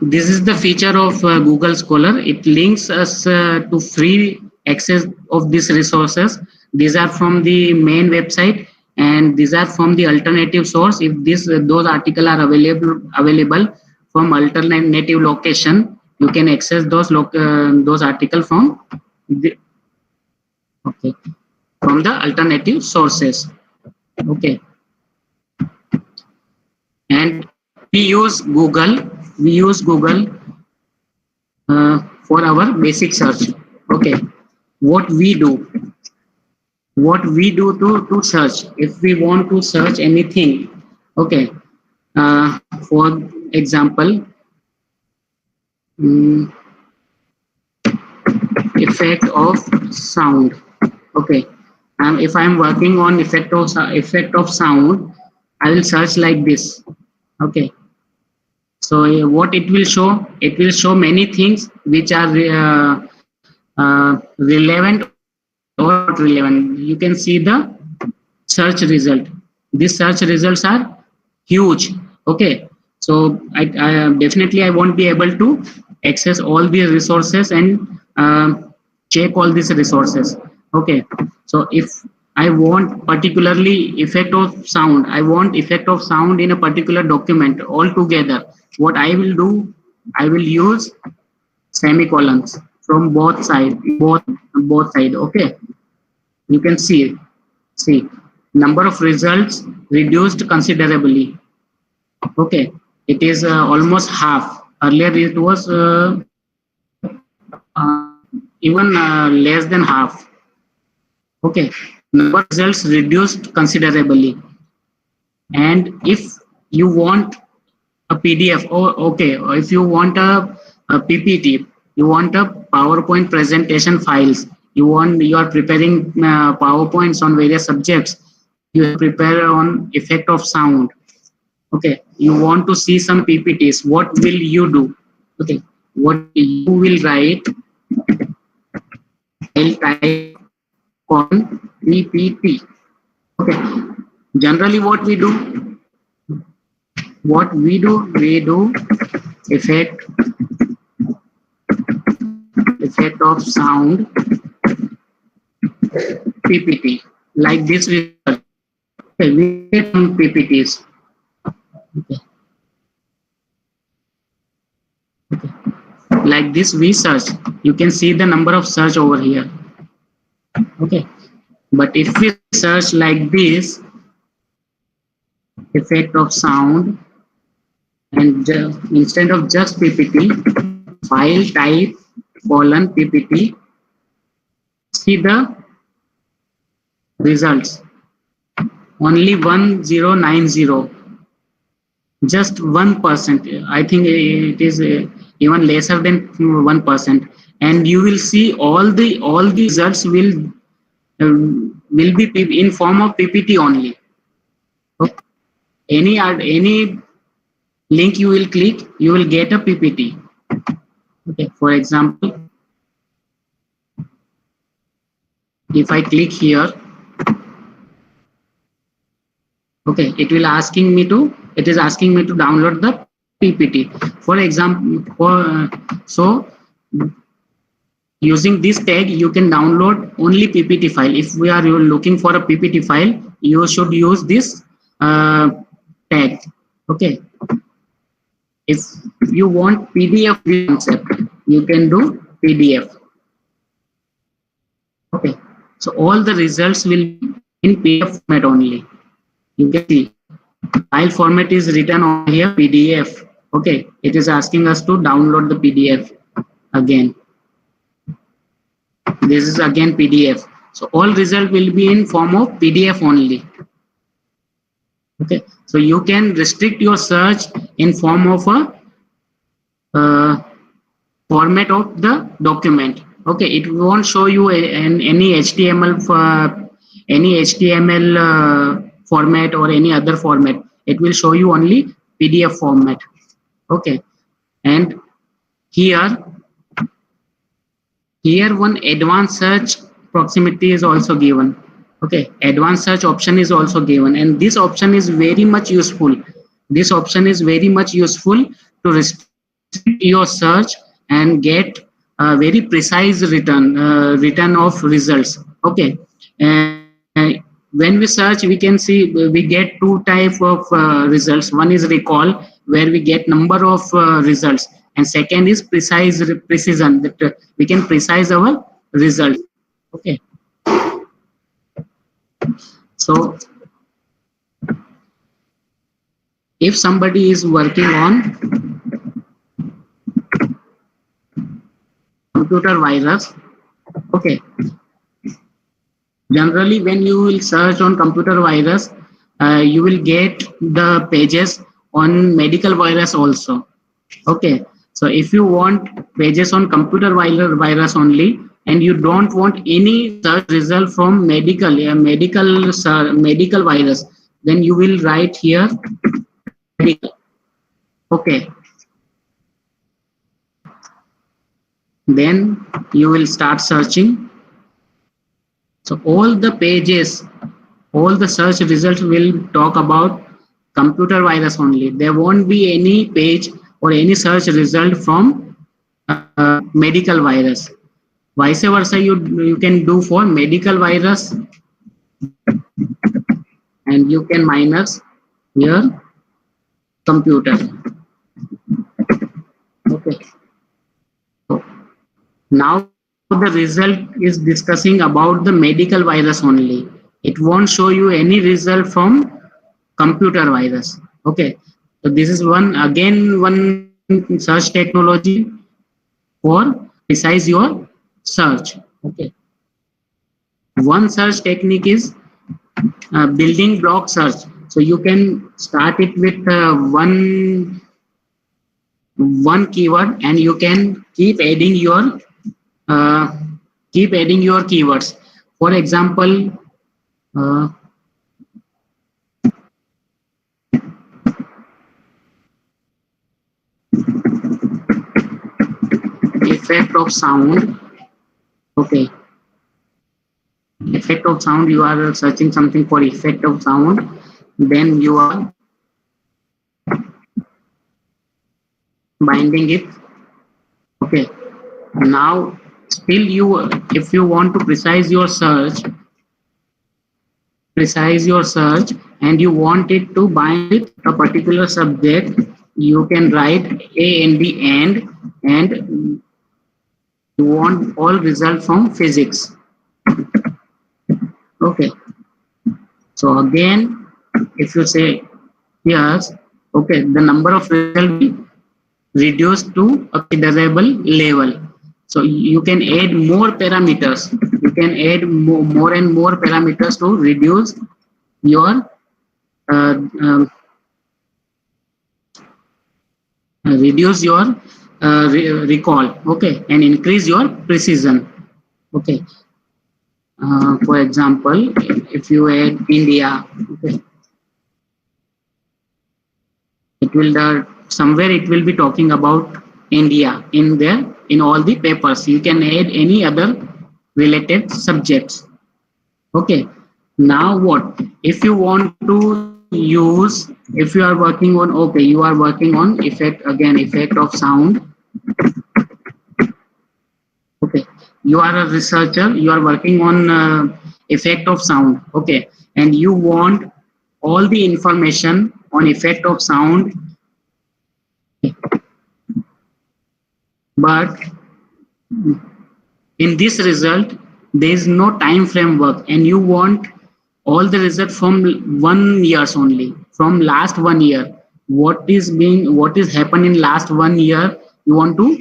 this is the feature of Google Scholar. It links us to free access of these resources. These are from the main website, and these are from the alternative source. If those articles are available from alternative location, you can access those articles from the from the alternative sources. Okay, and we use Google for our basic search. Okay, what we do to search, if we want to search anything. Okay, for example, effect of sound. Okay, if I'm working on effect of sound, I will search like this. Okay, so what it will show? It will show many things which are relevant or not relevant. You can see the search result. These search results are huge. Okay, so I definitely I won't be able to access all these resources and check all these resources. Okay, so if I want particularly effect of sound, I want effect of sound in a particular document altogether. What I will do, I will use semicolons from both side. Okay, you can see number of results reduced considerably. Okay, it is almost half. Earlier it was even less than half. Okay, number of results reduced considerably. And if you want a PDF, or okay, or if you want a PPT, you want a PowerPoint presentation files, you are preparing PowerPoints on various subjects, you prepare on effect of sound. Okay, you want to see some PPTs, what will you do? Okay, what you will write, I'll type on PPT. Okay, generally we do effect of sound PPT, like this. Okay, we get some PPTs. Okay. Like this we search, you can see the number of search over here. Okay, but if we search like this, effect of sound, and instead of just PPT, file type colon PPT, see the results, only 1090, just 1%. I think it is even lesser than 1%. And you will see all the results will be in form of PPT only. Okay. Any link you will click, you will get a PPT. Okay, for example, if I click here, okay, it is asking me to download the PPT. For example, so using this tag, you can download only PPT file. If we are looking for a PPT file, you should use this tag. Okay. If you want PDF concept, you can do PDF. Okay. So all the results will be in PDF format only. You can see file format is written on here, PDF. Okay. It is asking us to download the PDF again. This is again PDF. So all result will be in form of PDF only. Okay. So you can restrict your search in form of a format of the document. Okay, it won't show you any HTML format or any other format. It will show you only PDF format. Okay, and here one advanced search proximity is also given. Okay, advanced search option is also given, and this option is very much useful. This option is very much useful to restrict your search and get a very precise return of results. Okay, and when we search, we can see we get two type of results. One is recall, where we get number of results, and second is precision, that we can precise our result. Okay, so if somebody is working on computer virus, okay, generally when you will search on computer virus, you will get the pages on medical virus also. Okay, so if you want pages on computer virus only, and you don't want any search result from medical virus, then you will write here medical. Okay, then you will start searching. So all the pages, all the search results will talk about computer virus only. There won't be any page or any search result from medical virus. Vice versa, you can do for medical virus, and you can minus here computer. Okay. So Now the result is discussing about the medical virus only. It won't show you any result from computer virus. Okay, so this is one search technology for precise your search. Okay, one search technique is building block search. So you can start it with one keyword, and you can uh, keep adding your keywords. For example, uh, effect of sound. Okay, effect of sound. You are searching something for effect of sound. Then you are binding it. Okay. Now, still if you want to precise your search, and you want it to bind with a particular subject, you can write A in the end, and you want all result from physics. Okay. So again, if you say yes, okay, the number of result will reduce to a considerable level. So you can add more parameters. You can add more and more parameters to your uh, um, reduce your recall. Okay, and increase your precision. Okay. For example, if you add India, okay, it will somewhere it will be talking about India in there in all the papers. You can add any other related subjects. Okay. Now what? If you want to use, if you are working on, okay, you are working on effect of sound. Okay. You are a researcher. You are working on effect of sound. Okay. And you want all the information on effect of sound, but in this result there is no time framework, and you want all the result from 1 years only, from last 1 year. What is happened in last 1 year, you want to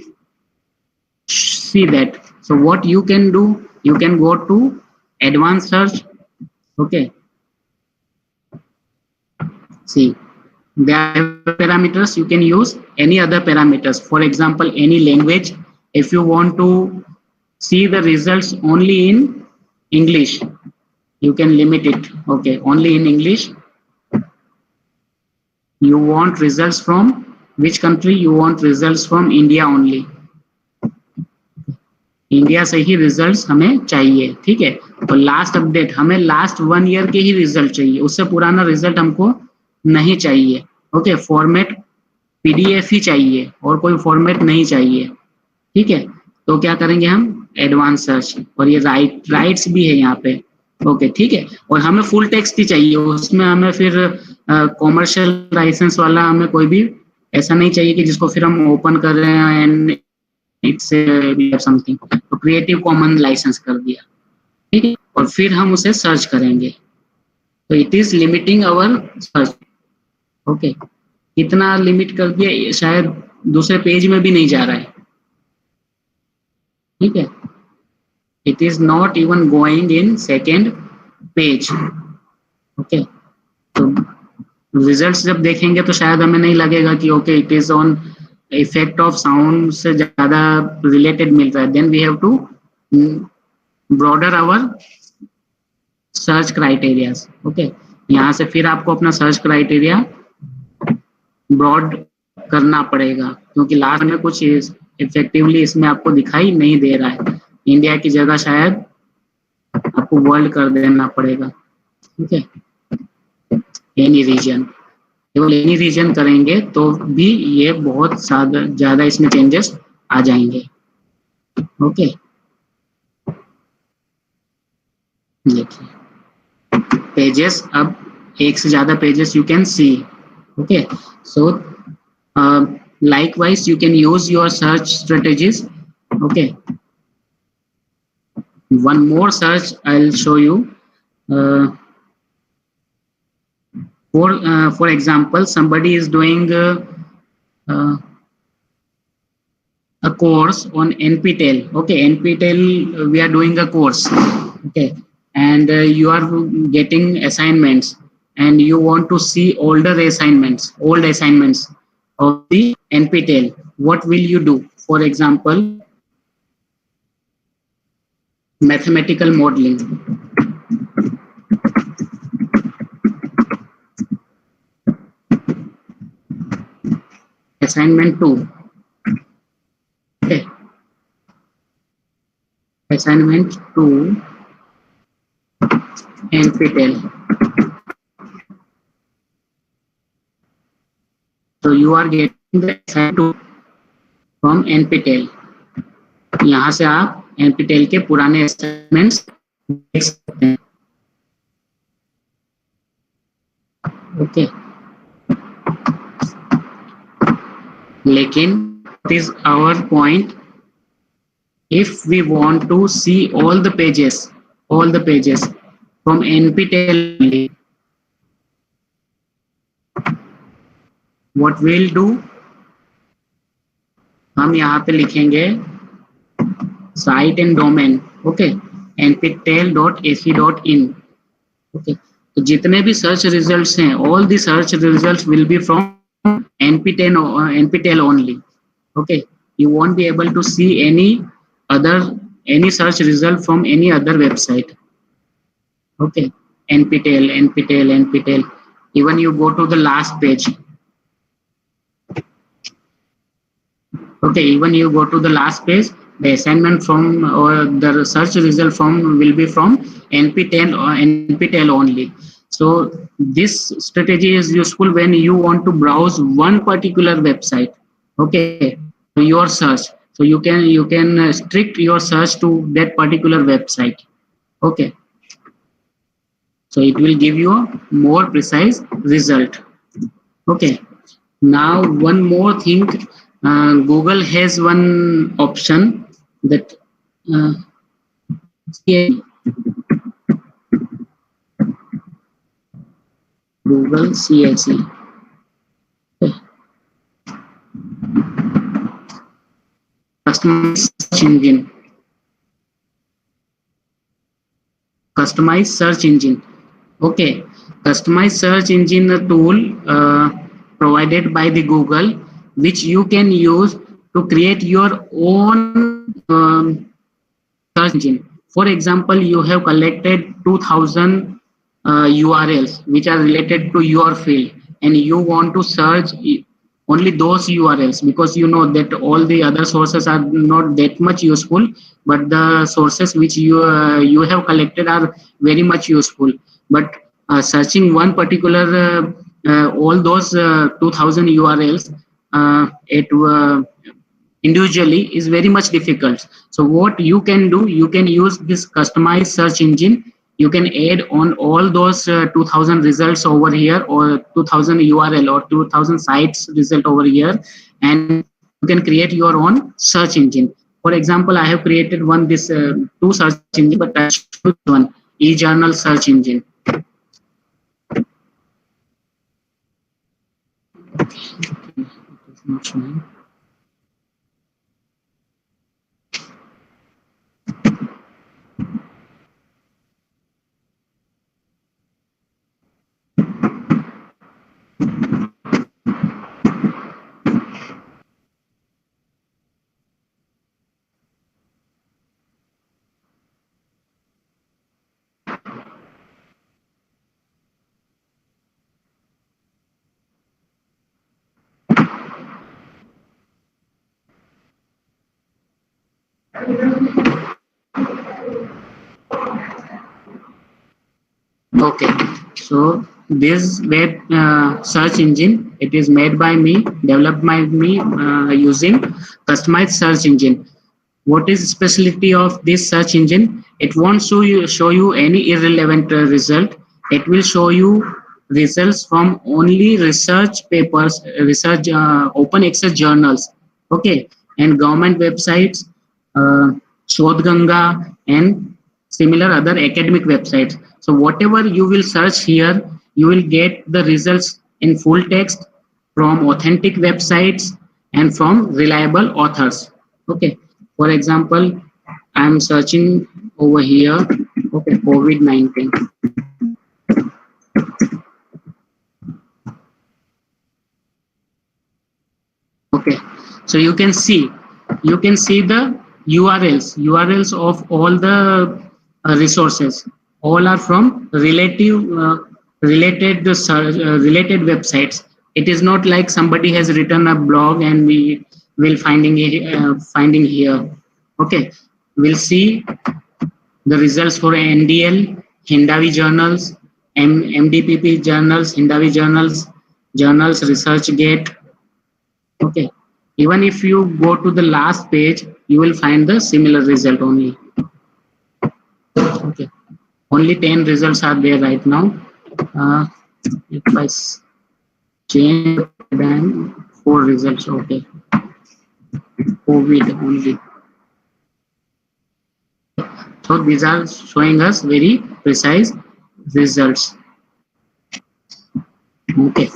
see that. So what you can do, you can go to advanced search. Okay, see, there are parameters. You can use any other parameters, for example any language. If you want to see the results only in English, you can limit it. Okay, only in English. You want results from which country? You want results from India only. India से ही results हमें चाहिए. ठीक है, तो last update हमें last 1 year के ही result चाहिए, उससे पुराना रिजल्ट हमको नहीं चाहिए. ओके, फॉर्मेट पीडीएफ ही चाहिए और कोई फॉर्मेट नहीं चाहिए. ठीक है, तो क्या करेंगे हम? Advance search. और ये राइट्स भी है यहाँ पे. ओके, ठीक है, और हमें फुल टेक्स्ट ही चाहिए. उसमें हमें फिर कॉमर्शियल लाइसेंस वाला हमें कोई भी ऐसा नहीं चाहिए कि जिसको फिर हम ओपन कर रहे हैं एंड इट्स समथिंग. तो क्रिएटिव कॉमन लाइसेंस कर दिया. ठीक है, और फिर हम उसे सर्च करेंगे. तो it is limiting our search. Okay, कितना लिमिट कर दिया, शायद दूसरे पेज में भी नहीं जा रहा है. ठीक है, it is not even going in second page. Okay, तो रिजल्ट्स जब देखेंगे तो शायद हमें नहीं लगेगा कि okay it is on effect of sound से ज्यादा रिलेटेड मिल रहा है. Then we have to broader our search criterias. Okay, यहाँ से फिर आपको अपना सर्च क्राइटेरिया ब्रॉड करना पड़ेगा, क्योंकि लास्ट में कुछ इफेक्टिवली इसमें आपको दिखाई नहीं दे रहा है. इंडिया की जगह शायद आपको वर्ल्ड कर देना पड़ेगा. ठीक है, एनी रीजन, केवल एनी रीजन करेंगे तो भी ये बहुत ज्यादा इसमें चेंजेस आ जाएंगे. ओके, देखिए पेजेस, अब एक से ज्यादा pages you can see. Okay, so likewise you can use your search strategies. Okay, One more search I'll show you. Uh, for example, somebody is doing uh, a course on NPTEL. Okay, NPTEL, we are doing a course. Okay, and you are getting assignments, and you want to see old assignments of the NPTEL. What will you do? For example, mathematical modeling. Assignment 2. Okay. Assignment 2 NPTEL. So you are getting the assignment 2 from NPTEL. यहाँ से आप NPTEL के पुराने assignments देख सकते हैं. Okay. लेकिन what is our point? If we want to see all the pages from NPTEL, what we'll do, हम यहाँ पे लिखेंगे site and domain, okay, nptel.ac.in, okay. तो जितने भी सर्च रिजल्ट्स हैं, all the search results will be from NPTEL only, okay. You won't be able to see any search result from any other website, okay. NPTEL. Even you go to the last page, okay, even you go to the last page, the assignment from or the search result from will be from NPTEL only. So this strategy is useful when you want to browse one particular website, okay, your search. So you can strict your search to that particular website, okay. So it will give you a more precise result, okay. Now one more thing, Google has one option that Google CLC. Customized search engine. Customized search engine. Okay, customized search engine tool provided by the Google, which you can use to create your own search engine. For example, you have collected 2000 URLs which are related to your field, and you want to search only those URLs because you know that all the other sources are not that much useful, but the sources which you have collected are very much useful. But searching one particular all those 2000 URLs individually is very much difficult. So what you can do, you can use this customized search engine. You can add on all those 2000 results over here, or 2000 URL or 2000 sites result over here, and you can create your own search engine. For example, I have created two search engine, but I choose one, eJournal search engine. Okay, so this web search engine, it is made by me, developed by me using customized search engine. What is specialty of this search engine? It won't show you any irrelevant result. It will show you results from only research papers, research open access journals, okay, and government websites, Shodh Ganga, and similar other academic websites. So whatever you will search here, you will get the results in full text from authentic websites and from reliable authors. Okay. For example, I'm searching over here. Okay, COVID-19. Okay, so you can see the URLs of all the resources. All are from related websites. It is not like somebody has written a blog and we will finding here. Okay, we'll see the results for NDL, Hindawi journals, MDPP journals, Hindawi journals, ResearchGate. Okay. Even if you go to the last page, you will find the similar result only. Okay. Only 10 results are there right now. If I change, then 4 results. Okay. COVID only. So these are showing us very precise results. Okay.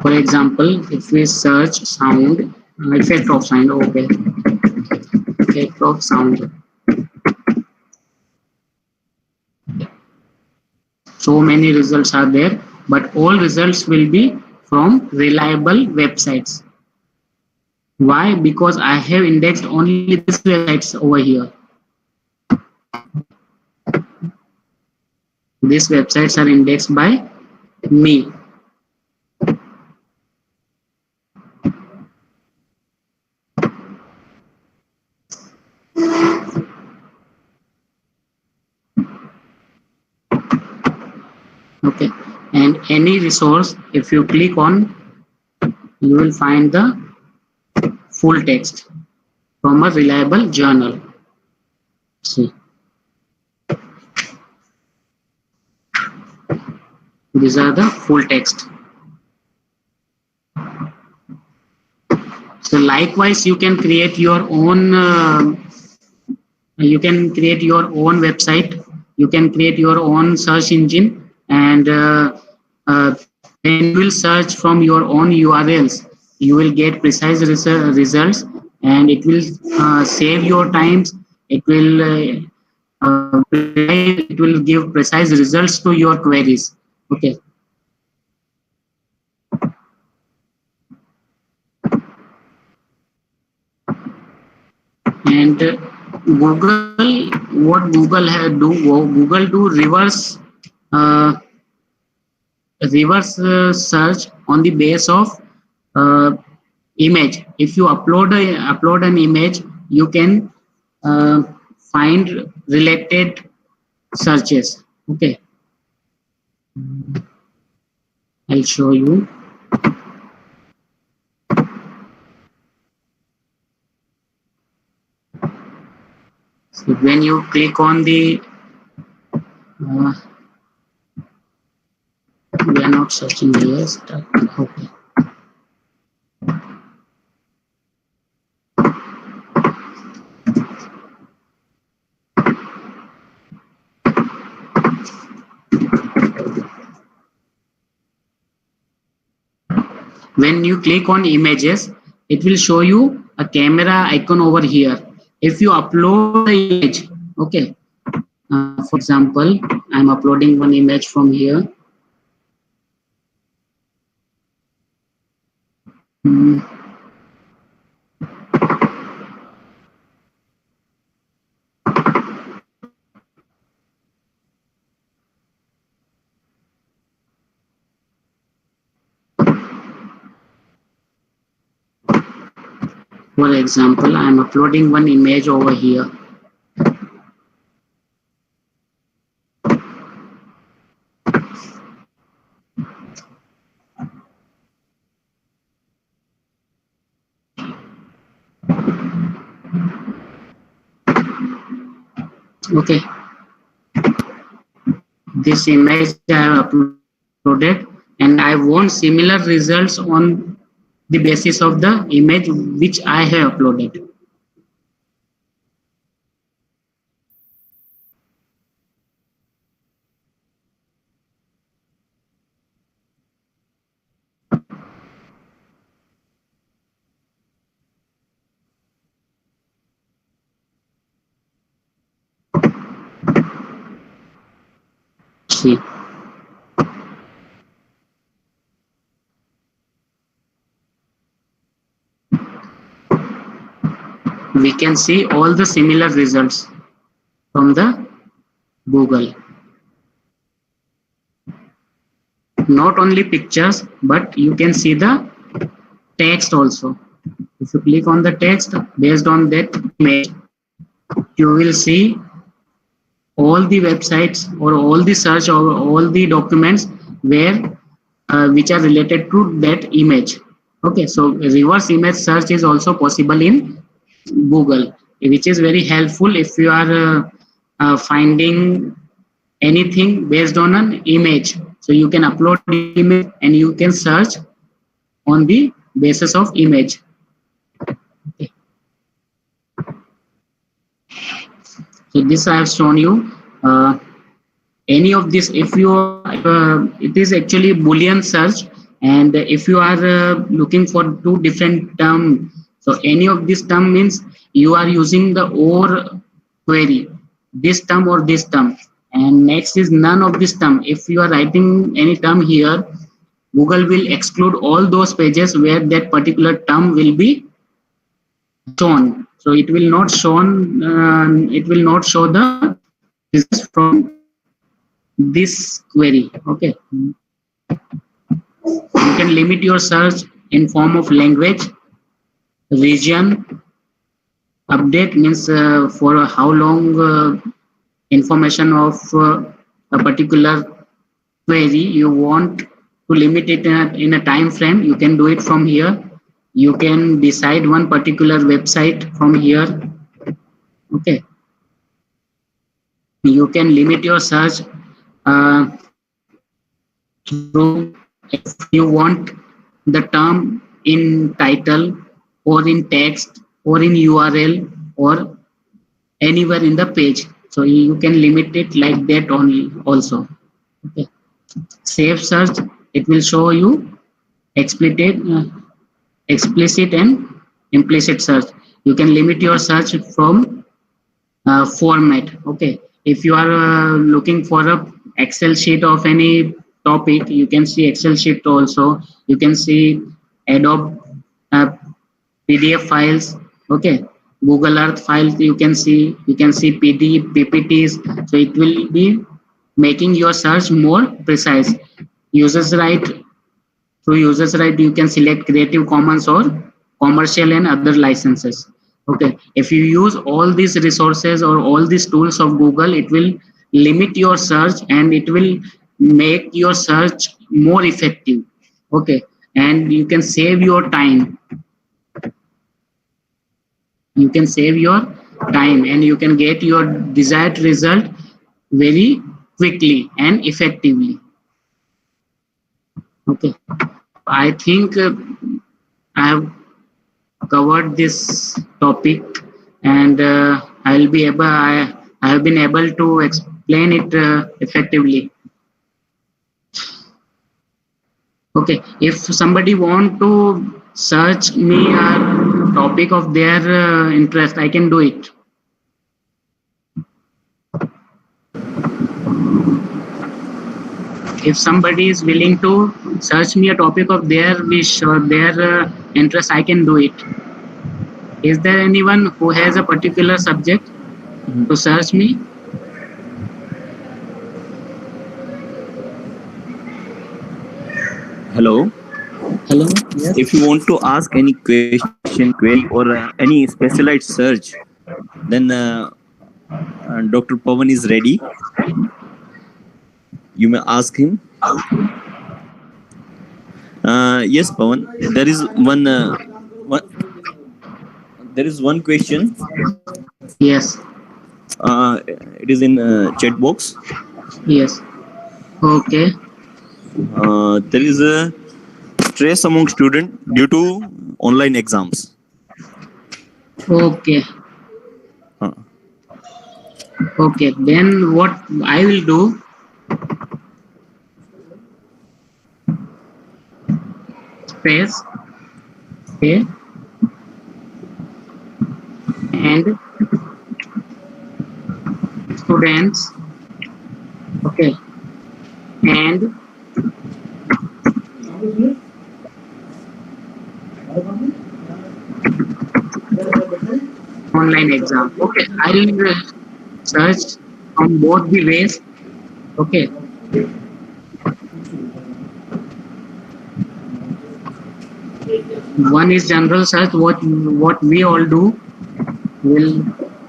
For example, if we search sound, effect of sound. Okay. Effect of sound. So many results are there, but all results will be from reliable websites. Why? Because I have indexed only these websites over here. These websites are indexed by me. Okay, and any resource, if you click on, you will find the full text from a reliable journal. See, these are the full text. So likewise, you can create your own. You can create your own website. You can create your own search engine, and when you will search from your own URLs, you will get precise results, and it will save your times. It will give precise results to your queries. Okay. And Google, what Google do uh, reverse search on the base of uh, image. If you upload an image, you can uh, find related searches. Okay, I'll show you. So when you click on the we are not searching here. Okay. When you click on images, it will show you a camera icon over here. If you upload the image, okay, for example, I'm uploading one image from here. For example, I'm uploading one image over here. Okay, this image I have uploaded, and I want similar results on the basis of the image which I have uploaded. see. We can see all the similar results from the Google. Not only pictures, but you can see the text also. If you click on the text, based on that image, you will see all the websites or all the search or all the documents where which are related to that image. Okay, so reverse image search is also possible in Google, which is very helpful if you are finding anything based on an image. So you can upload the image and you can search on the basis of image. Okay. So this I have shown you. Any of this, if you it is actually Boolean search, and if you are looking for two different terms, so any of this term means you are using the or query, this term or this term, and next is none of this term. If you are writing any term here, Google will exclude all those pages where that particular term will be shown. So it will not shown. It will not show the results from this query. Okay, you can limit your search in form of language, region, update means for how long information of a particular query you want to limit it in a time frame. You can do it from here. You can decide one particular website from here. Okay, you can limit your search through, if you want the term in title or in text or in URL or anywhere in the page. So you can limit it like that only also. Okay. Save search, it will show you explicit and implicit search. You can limit your search from format. Okay, if you are looking for a Excel sheet of any topic, you can see Excel sheet also. You can see Adobe PDF files. Okay, Google Earth files you can see. You can see PD, PPTs. So it will be making your search more precise. Users right, through users right, you can select Creative Commons or commercial and other licenses. Okay, if you use all these resources or all these tools of Google, it will limit your search and it will make your search more effective. Okay, and you can save your time. You can save your time and you can get your desired result very quickly and effectively. Okay, I think I have covered this topic, and I have been able to explain it effectively. Okay, if somebody want to search me a topic of their interest, I can do it. If somebody is willing to search me a topic of their wish or their interest, I can do it. Is there anyone who has a particular subject to search me? Hello. Hello. Yes. If you want to ask any question, query, or any specialized search, then Dr. Pawan is ready. You may ask him. Yes, Pawan. There is one question. Yes. It is in chat box. Yes. Okay. There is a stress among students due to online exams. Okay. Okay. Then what I will do? Stress. Okay. And students. Okay. and online exam. Okay, I'll search on both the ways. Okay, one is general search. What we all do will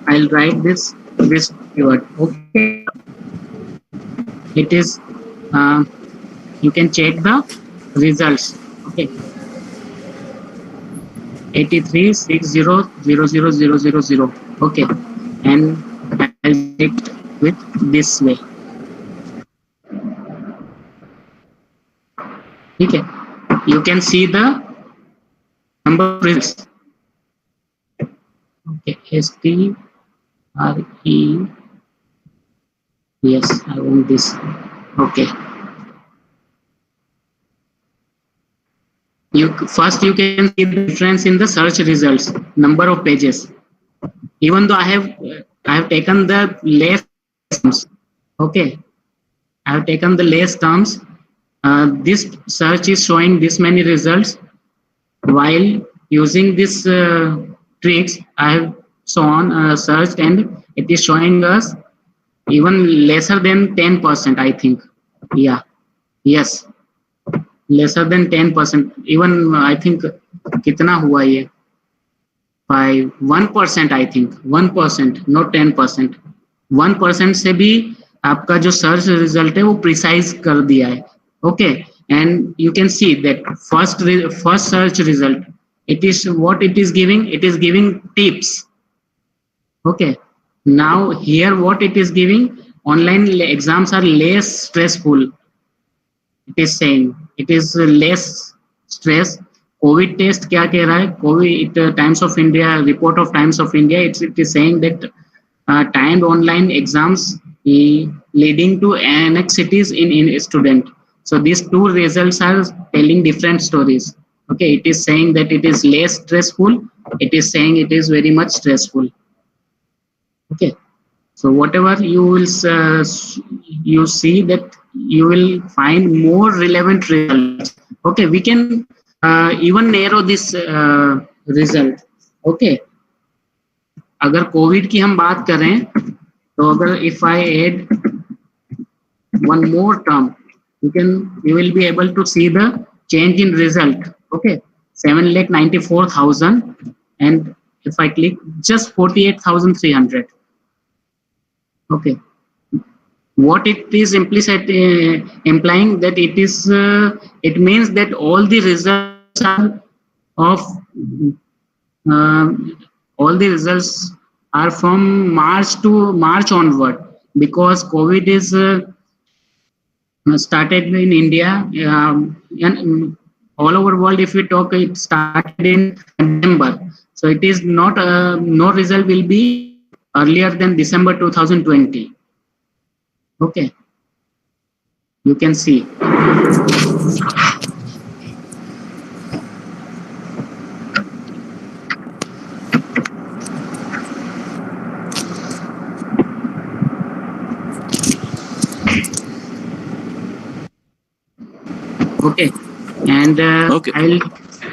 I'll write this keyword. Okay, it is you can check the results. Okay, 83600000. Okay, and I'll check with this way. Okay, you can see the number of results. Okay, STRE. Yes, I want this. Okay. First you can see the difference in the search results, number of pages. Even though I have taken the less terms. Okay, I have taken the less terms. This search is showing this many results. While using this tricks, I have shown searched and it is showing us even lesser than 10%. I think. Yeah. Yes. Lesser than 10%. Even I think कितना हुआ ये? By 1%. I think 1%, not 10%. 1% से भी आपका जो search result है वो precise कर दिया है. Okay, and you can see that first search result, it is what it is giving. It is giving tips. Okay, now here what it is giving, online exams are less stressful. It is saying it is less stress. COVID test क्या कह रहा है? COVID Times of India report of Times of India. It is saying that timed online exams leading to anxieties in student. So these two results are telling different stories. Okay, it is saying that it is less stressful. It is saying it is very much stressful. Okay, so whatever you will you see that you will find more relevant results. Okay, we can even narrow this result. Okay, अगर Covid की हम बात करें तो अगर if I add one more term, you will be able to see the change in result. Okay, 7,94,000, and if I click just 48,300. Okay, what it is implying that it is it means that all the results are of all the results are from March onward, because COVID is started in India and all over world. If we talk, it started in December, so it is not no result will be earlier than December 2020. Okay, you can see. Okay, and Okay.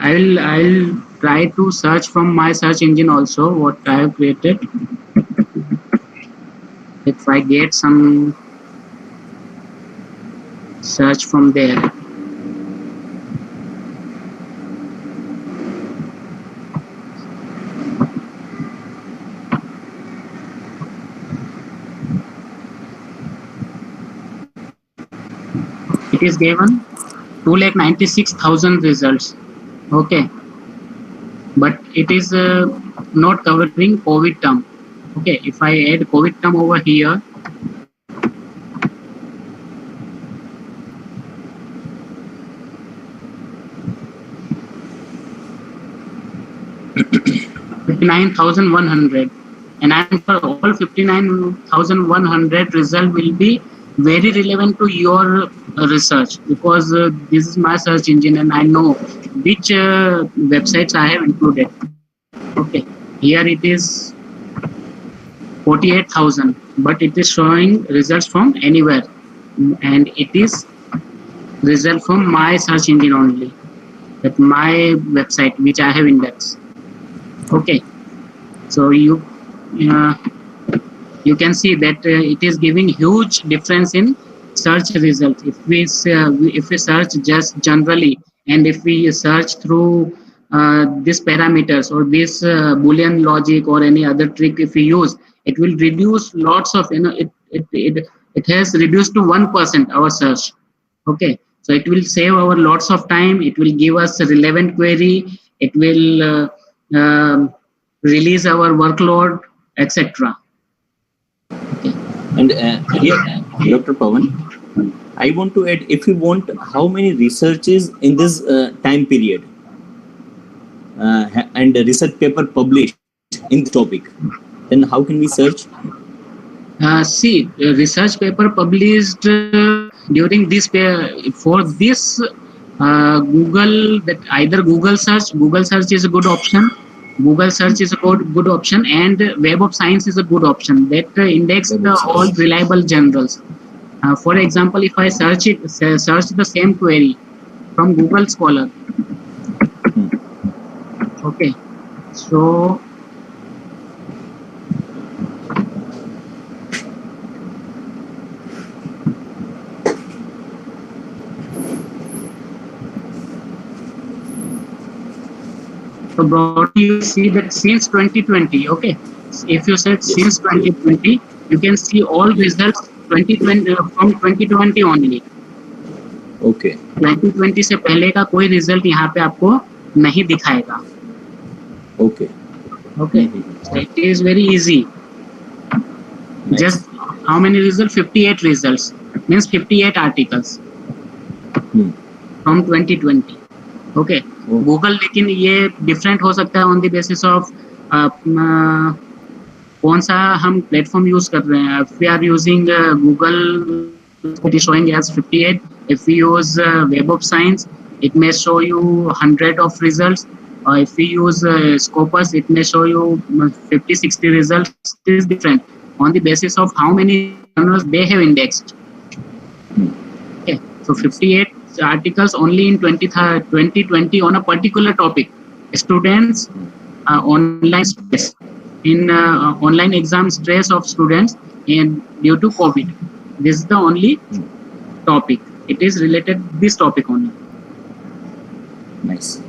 I'll try to search from my search engine also what I have created. If I get some search from there. It is given 2,96,000 results. Okay, but it is not covering COVID term. Okay, if I add COVID term over here, $59,100, and I'm for all 59,100 result will be very relevant to your research, because this is my search engine and I know which websites I have included. Okay, here it is 48,000, but it is showing results from anywhere. and it is result from my search engine only, that my website which I have indexed. Okay, so uh, you can see that it is giving huge difference in search results. If we search just generally, and if we search through these parameters or this boolean logic or any other trick, if we use, it will reduce lots of, it has reduced to 1% our search. Okay, so it will save our lots of time, it will give us a relevant query, it will release our workload, etc. And here, Dr. Pawan, I want to add, if you want, how many researches in this time period and research paper published in this topic, then how can we search? See, research paper published during this for this Google, that either Google search is a good option. Google search is a good option, and Web of Science is a good option that index all reliable journals. For example, if I search the same query from Google Scholar. Okay, so broadly you see that since 2020, okay, if you search since 2020, you can see all results 2020 from 2020 only. Okay. 2020 से पहले का कोई result यहाँ पे आपको नहीं दिखाएगा. Okay. Okay, so it is very easy. Nice. Just how many results? 58 results, means 58 articles from 2020. Okay. Google लेकिन ये डिफरेंट हो सकता है ऑन द बेसिस ऑफ कौन सा हम प्लेटफॉर्म यूज कर रहे हैं. If we are using Google, it is showing as 58. If we use Web of Science, it may show you 100 of results. If we use Scopus, it may show you 50-60 results. It is different on the basis of how many journals they have indexed. Okay, so 58 articles only in 2020 on a particular topic. Students online stress, in online exam stress of students and due to COVID. This is the only topic. It is related this topic only. Nice.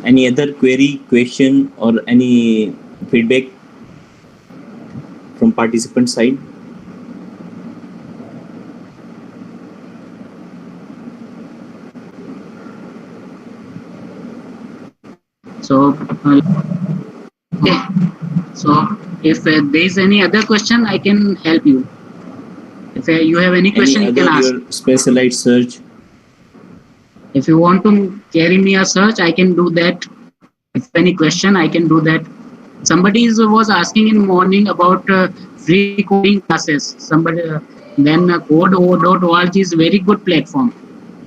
Any other query, question, or any feedback from participant side? So, okay. So, if there is any other question, I can help you. If you have any question, you can ask. Your specialized search. If you want to carry me a search, I can do that. If any question, I can do that. Somebody was asking in morning about free coding classes. Then code.org is a very good platform.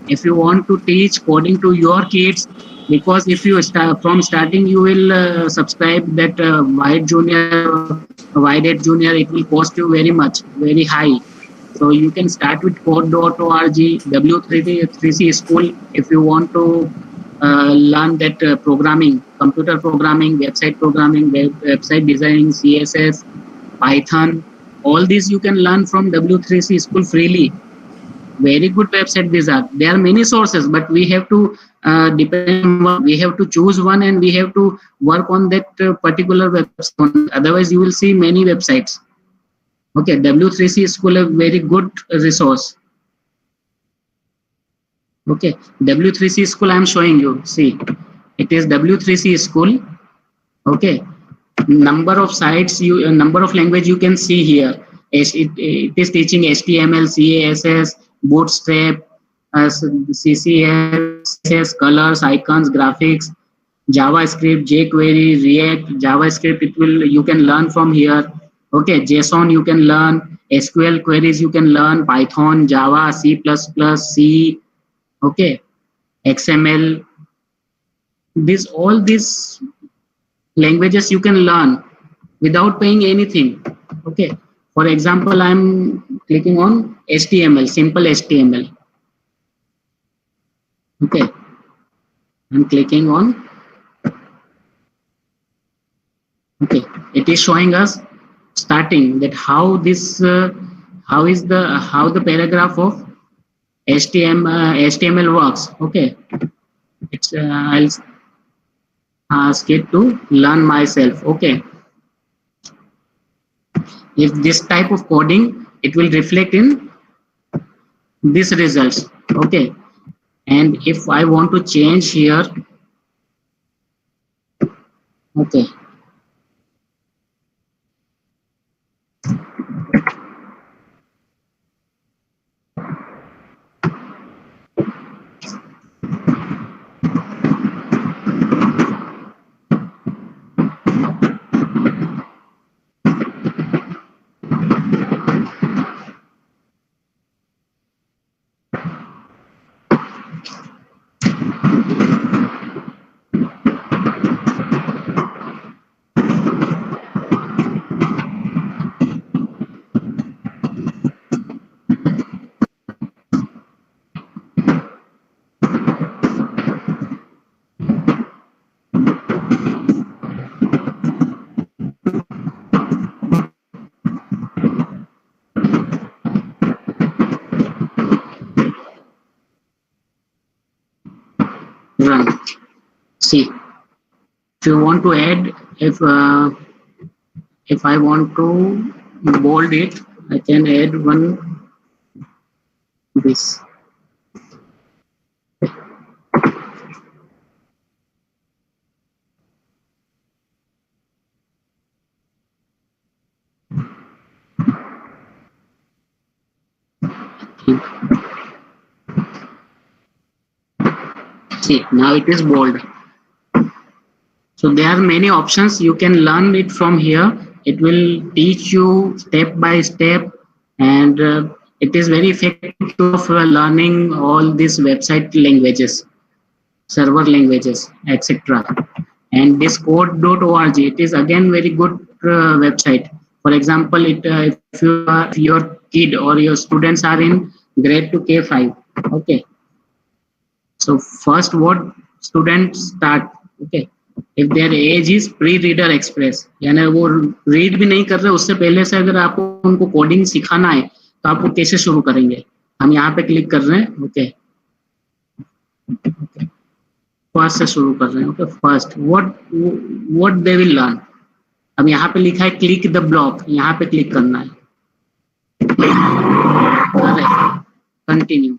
If you want to teach coding to your kids, because if you start from starting, you will subscribe that White Hat Junior, it will cost you very much, very high. So you can start with code.org, W3C school, if you want to learn that programming, computer programming, website programming, website designing, CSS, Python, all these you can learn from W3C school freely. Very good website these are. There are many sources, but we have to depend on, we have to choose one, and we have to work on that particular website. Otherwise, you will see many websites. Okay, W3C school is a very good resource. Okay, W3C school I am showing you. See, it is W3C school. Okay, number of sites, number of language you can see here. It is teaching HTML, CSS, Bootstrap, CSS, colors, icons, graphics, JavaScript, jQuery, React, JavaScript. You can learn from here. Okay, JSON you can learn, SQL queries you can learn, Python, Java, C++, C, okay, XML. All these languages you can learn without paying anything. Okay, for example, I'm clicking on HTML, simple HTML. Okay, I'm clicking on. Okay, it is showing us starting that how this how the paragraph of HTML works. Okay, it's I'll ask it to learn myself. Okay, if this type of coding, it will reflect in these results. Okay, and if I want to change here, okay, run. See, if you want to add, if I want to bold it, I can add one this. See, now it is bold. So there are many options. You can learn it from here. It will teach you step by step, and it is very effective of learning all these website languages, server languages, etc. And this code.org, it is again very good website. For example, if your kid or your students are in grade to K5, okay. So first, what students start, okay. If their age is pre-reader express, यानी वो read भी नहीं कर रहे, उससे पहले से अगर आपको उनको कोडिंग सिखाना है तो आप वो कैसे शुरू करेंगे? हम यहाँ पे क्लिक कर रहे हैं, ओके, फर्स्ट से शुरू कर रहे हैं, okay. First what they will learn. अब यहाँ पे लिखा है क्लिक द ब्लॉक, यहाँ पे क्लिक करना है. Continue.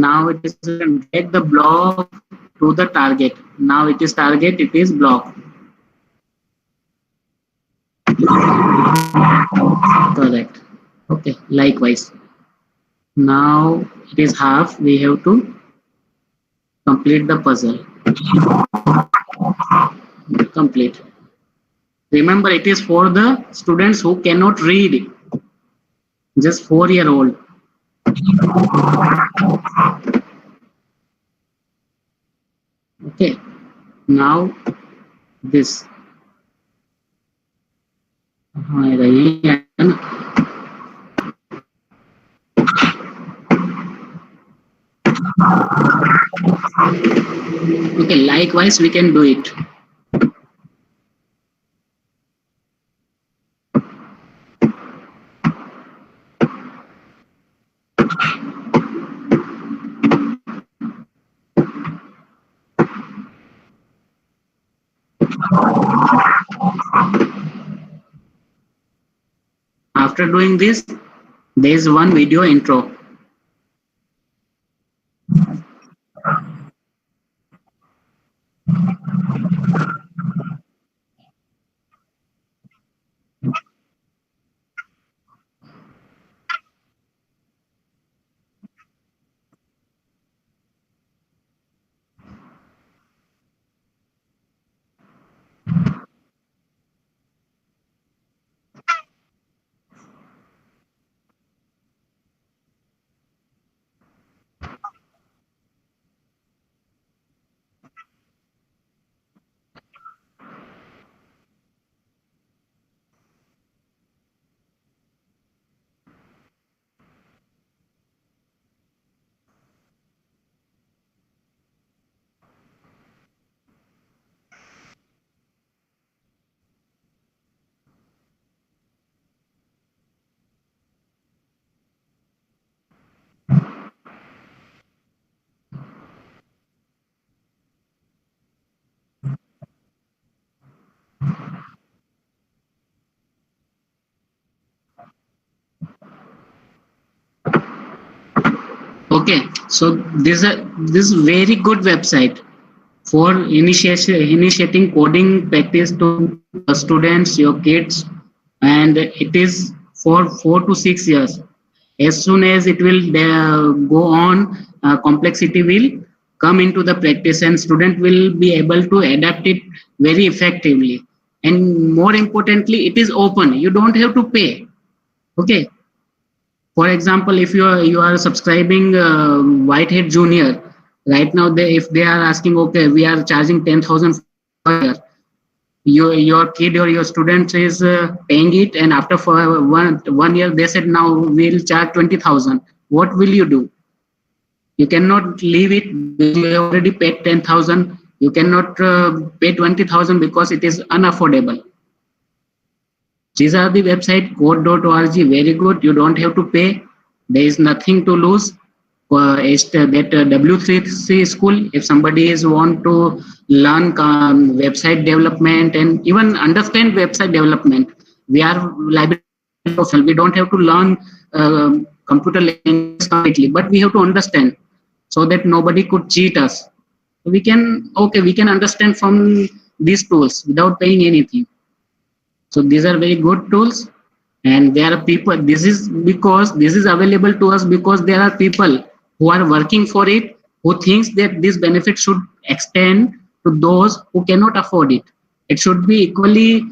Now it is drag the block to the target. Now it is target, it is block. Correct. Okay, likewise. Now it is half, we have to complete the puzzle. Complete. Remember, it is for the students who cannot read, just 4-year-old. Okay, now this. Okay, likewise we can do it. After doing this, there is one video intro. Okay, so this very good website for initiating coding practice to students, your kids, and it is for 4 to 6 years. As soon as it will go on, complexity will come into the practice, and student will be able to adapt it very effectively. And more importantly, it is open. You don't have to pay. Okay, for example, if you are subscribing Whitehead Junior right now, if they are asking, okay, we are charging 10,000 per year, your kid or your student is paying it, and after for one year they said now we'll charge 20,000. What will you do? You cannot leave it because you have already paid 10,000. You cannot pay 20,000 because it is unaffordable. These are the website code.org, very good. You don't have to pay. There is nothing to lose. That W3C school, if somebody is want to learn website development and even understand website development, we are library. We don't have to learn computer language completely, but we have to understand so that nobody could cheat us. We can understand from these tools without paying anything. So these are very good tools, and there are people. This is because this is available to us because there are people who are working for it, who thinks that this benefit should extend to those who cannot afford it. It should be equally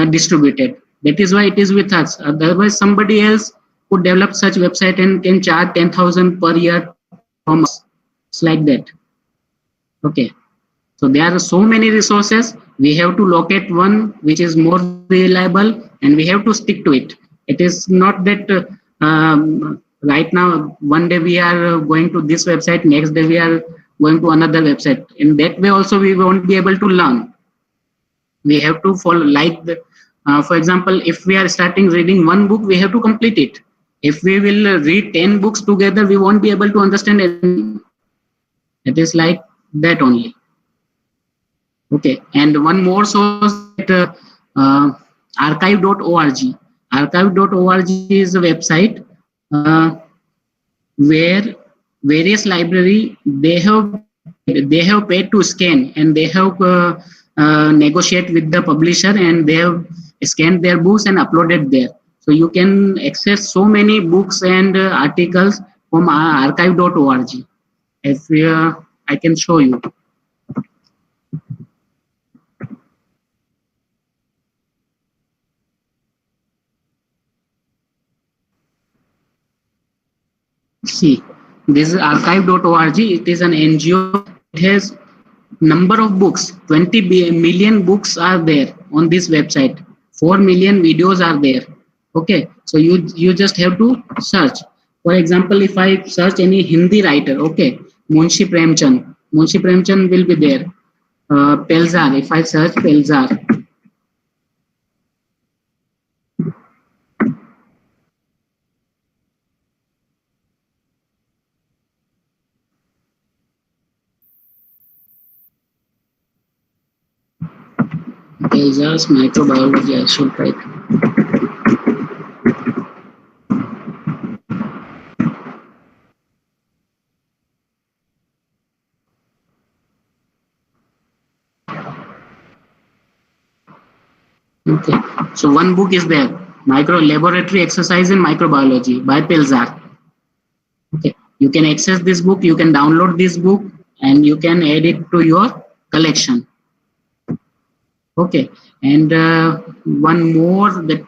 distributed. That is why it is with us. Otherwise, somebody else could develop such website and can charge 10,000 per year from us. It's like that. Okay. So there are so many resources. We have to locate one which is more reliable, and we have to stick to it. It is not that right now, one day we are going to this website, next day we are going to another website. In that way also we won't be able to learn. We have to follow, like for example, if we are starting reading one book, we have to complete it. If we will read 10 books together, we won't be able to understand anything. It is like that only. Okay, and one more source, archive.org. Archive.org is a website where various library they have paid to scan, and they have negotiate with the publisher, and they have scanned their books and uploaded there. So you can access so many books and articles from archive.org. If I can show you. See, this is archive.org. It is an NGO. It has number of books. 20 million books are there on this website. 4 million videos are there. Okay, so you just have to search. For example, if I search any Hindi writer, okay, Munshi Premchand will be there. Pelzar. If I search Pelzar. Pelzar's microbiology, I should write. Okay, so one book is there, Laboratory Exercise in Microbiology by Pelzar. Okay, you can access this book, you can download this book, and you can add it to your collection. Okay, and one more that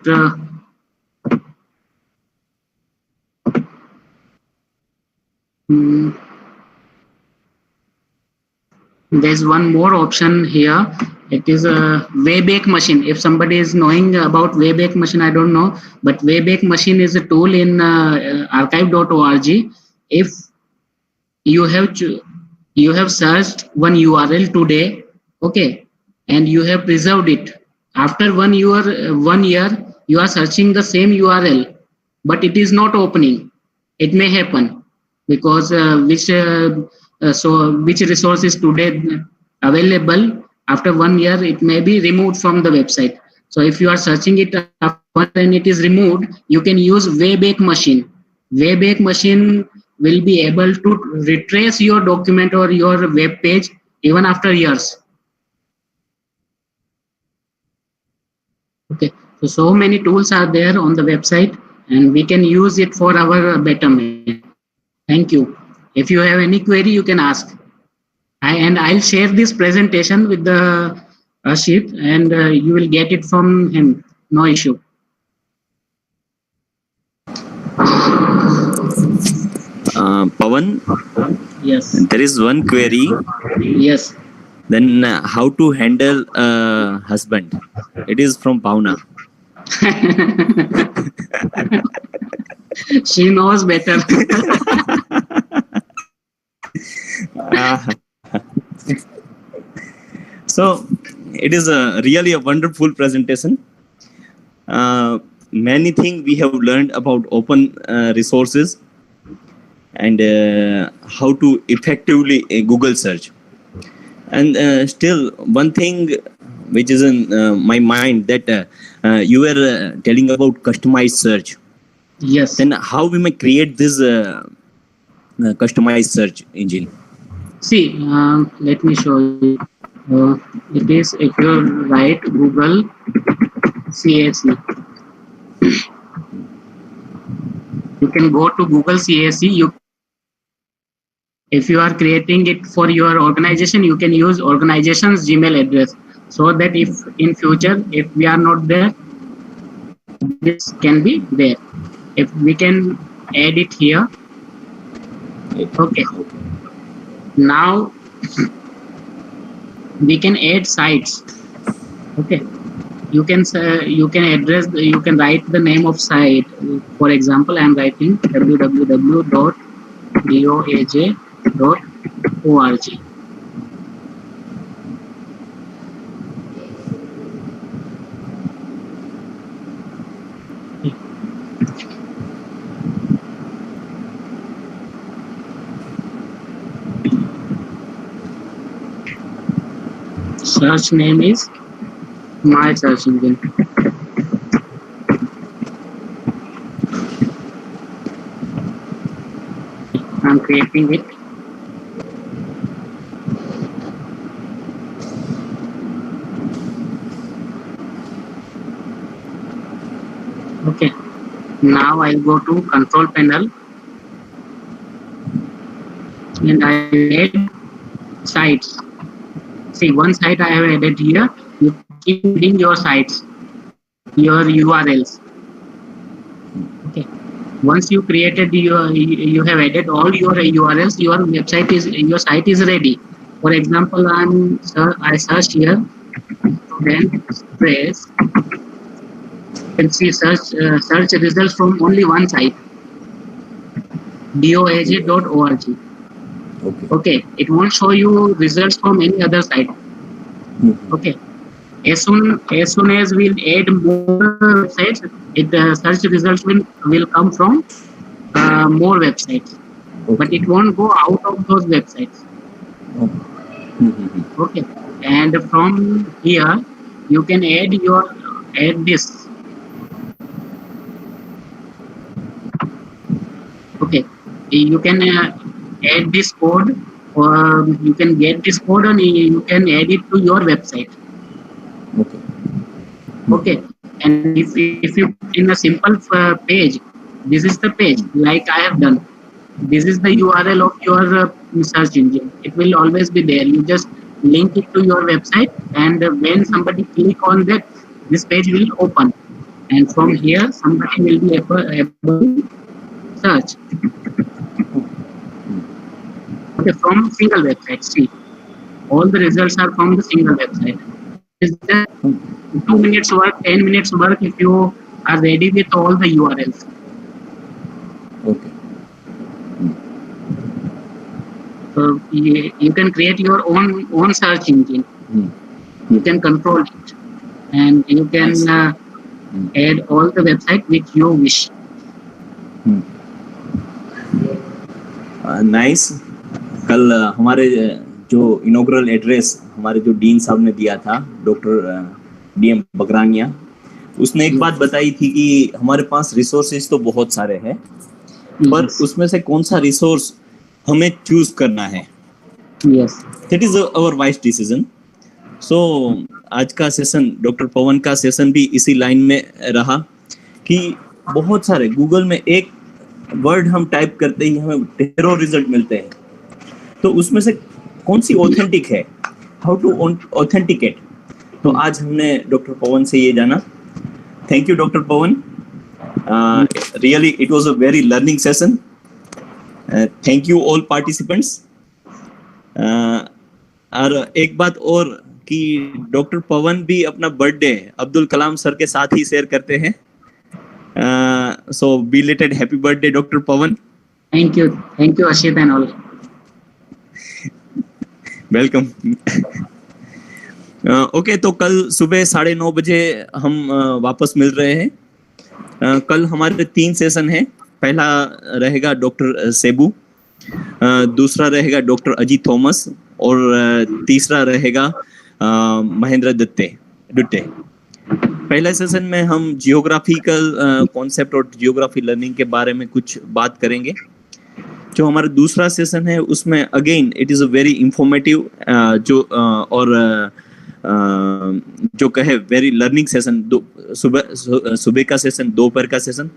there's one more option here. It is a Wayback Machine. If somebody is knowing about Wayback Machine, I don't know, but Wayback Machine is a tool in archive.org. If you have searched one URL today, okay, and you have preserved it. After 1 year, you are searching the same URL, but it is not opening. It may happen because which resource is today available, after 1 year it may be removed from the website. So if you are searching it and it is removed, you can use Wayback Machine. Wayback Machine will be able to retrace your document or your web page even after years. Okay, so many tools are there on the website, and we can use it for our betterment. Thank you. If you have any query, you can ask. I'll share this presentation with the sheet, and you will get it from him. No issue. Pawan, Yes. there is one query. Yes. Then how to handle husband? It is from Pauna. She knows better. So it is really a wonderful presentation. Many things we have learned about open resources and how to effectively Google search. And still one thing which is in my mind that you were telling about customized search. Yes. Then how we may create this customized search engine? See, let me show you. It is, if you write Google CAC, you can go to Google CAC. If you are creating it for your organization, you can use organization's Gmail address, so that if in future, if we are not there, this can be there. If we can add it here. Okay. Now we can add sites. Okay. You can write the name of site. For example, I am writing www.doaj.org. Search name is my search engine. I'm creating it. Okay. Now I'll go to control panel and I add sites. See, one site I have added here. You keep adding your sites, your URLs. Okay. Once you created you have added all your URLs, your site is ready. For example, I search here, then press. You can see search results from only one site, doaj.org. Okay, it won't show you results from any other site. Okay, as soon as we'll add more websites, search results will come from more websites, but it won't go out of those websites. Okay, and from here you can add this. Okay, you can add this code, or you can get this code and you can add it to your website. Okay, and if you in a simple page, this is the page like I have done. This is the URL of your search engine. It will always be there. You just link it to your website, and when somebody click on that, this page will open, and from here somebody will be able to search. Okay, from single website. See, all the results are from the single website. Is that 2 minutes work, 10 minutes work if you are ready with all the URLs. Okay. So you can create your own search engine. You can control it, and you can add all the website which you wish. Nice कल हमारे जो inaugural address हमारे जो dean साहब ने दिया था, doctor DM बगरानिया, उसने एक बात बताई थी कि हमारे पास रिसोर्सेज तो बहुत सारे हैं, पर Yes. उसमें से कौन सा रिसोर्स हमें चूज करना है, Yes. That is our wise decision. So आज का सेशन, डॉक्टर पवन का सेशन भी इसी लाइन में रहा कि बहुत सारे गूगल में एक वर्ड हम टाइप करते ही हमें ढेरों रिजल्ट मिलते हैं, तो उसमें से कौन सी ऑथेंटिक है, हाउ टू ऑथेंटिकेट. तो आज हमने डॉक्टर पवन से ये जाना. Thank you doctor Pawan. Really it was a very learning session. Thank you all participants. और एक बात और कि डॉक्टर पवन भी अपना बर्थडे अब्दुल कलाम सर के साथ ही शेयर करते हैं. So belated happy birthday doctor Pawan. Thank you. Thank you, Ashit and all. Welcome. Okay, तो कल सुबह 9:30 बजे हम वापस मिल रहे हैं. कल हमारे 3 सेशन हैं. पहला रहेगा डॉक्टर सेबू, दूसरा रहेगा डॉक्टर अजीत थॉमस और तीसरा रहेगा महेंद्र दुट्टे. पहले सेशन में हम जियोग्राफिकल कॉन्सेप्ट और जियोग्राफी लर्निंग के बारे में कुछ बात करेंगे. जो हमारा दूसरा सेशन है उसमें again it is a very informative और जो कहे वेरी लर्निंग सेशन. सुबह का सेशन, दोपहर का सेशन.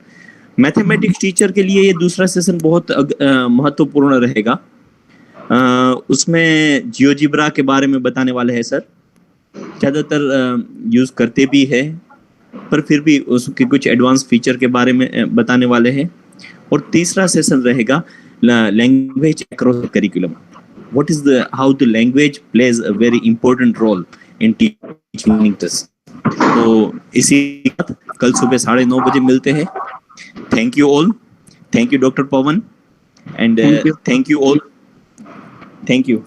मैथमेटिक्स टीचर के लिए ये दूसरा सेशन बहुत महत्वपूर्ण रहेगा. उसमें जियोजिब्रा के बारे में बताने वाले हैं सर. ज़्यादातर यूज करते भी है, पर फिर भी उसके कुछ एडवांस फीचर के बारे में बताने वाले हैं. और तीसरा सेशन रहेगा language across curriculum. What is how the language plays a very important role in teaching English. तो इसी कल सुबह 9:30 बजे मिलते हैं. Thank you all. Thank you doctor Pawan and thank you all. Thank you.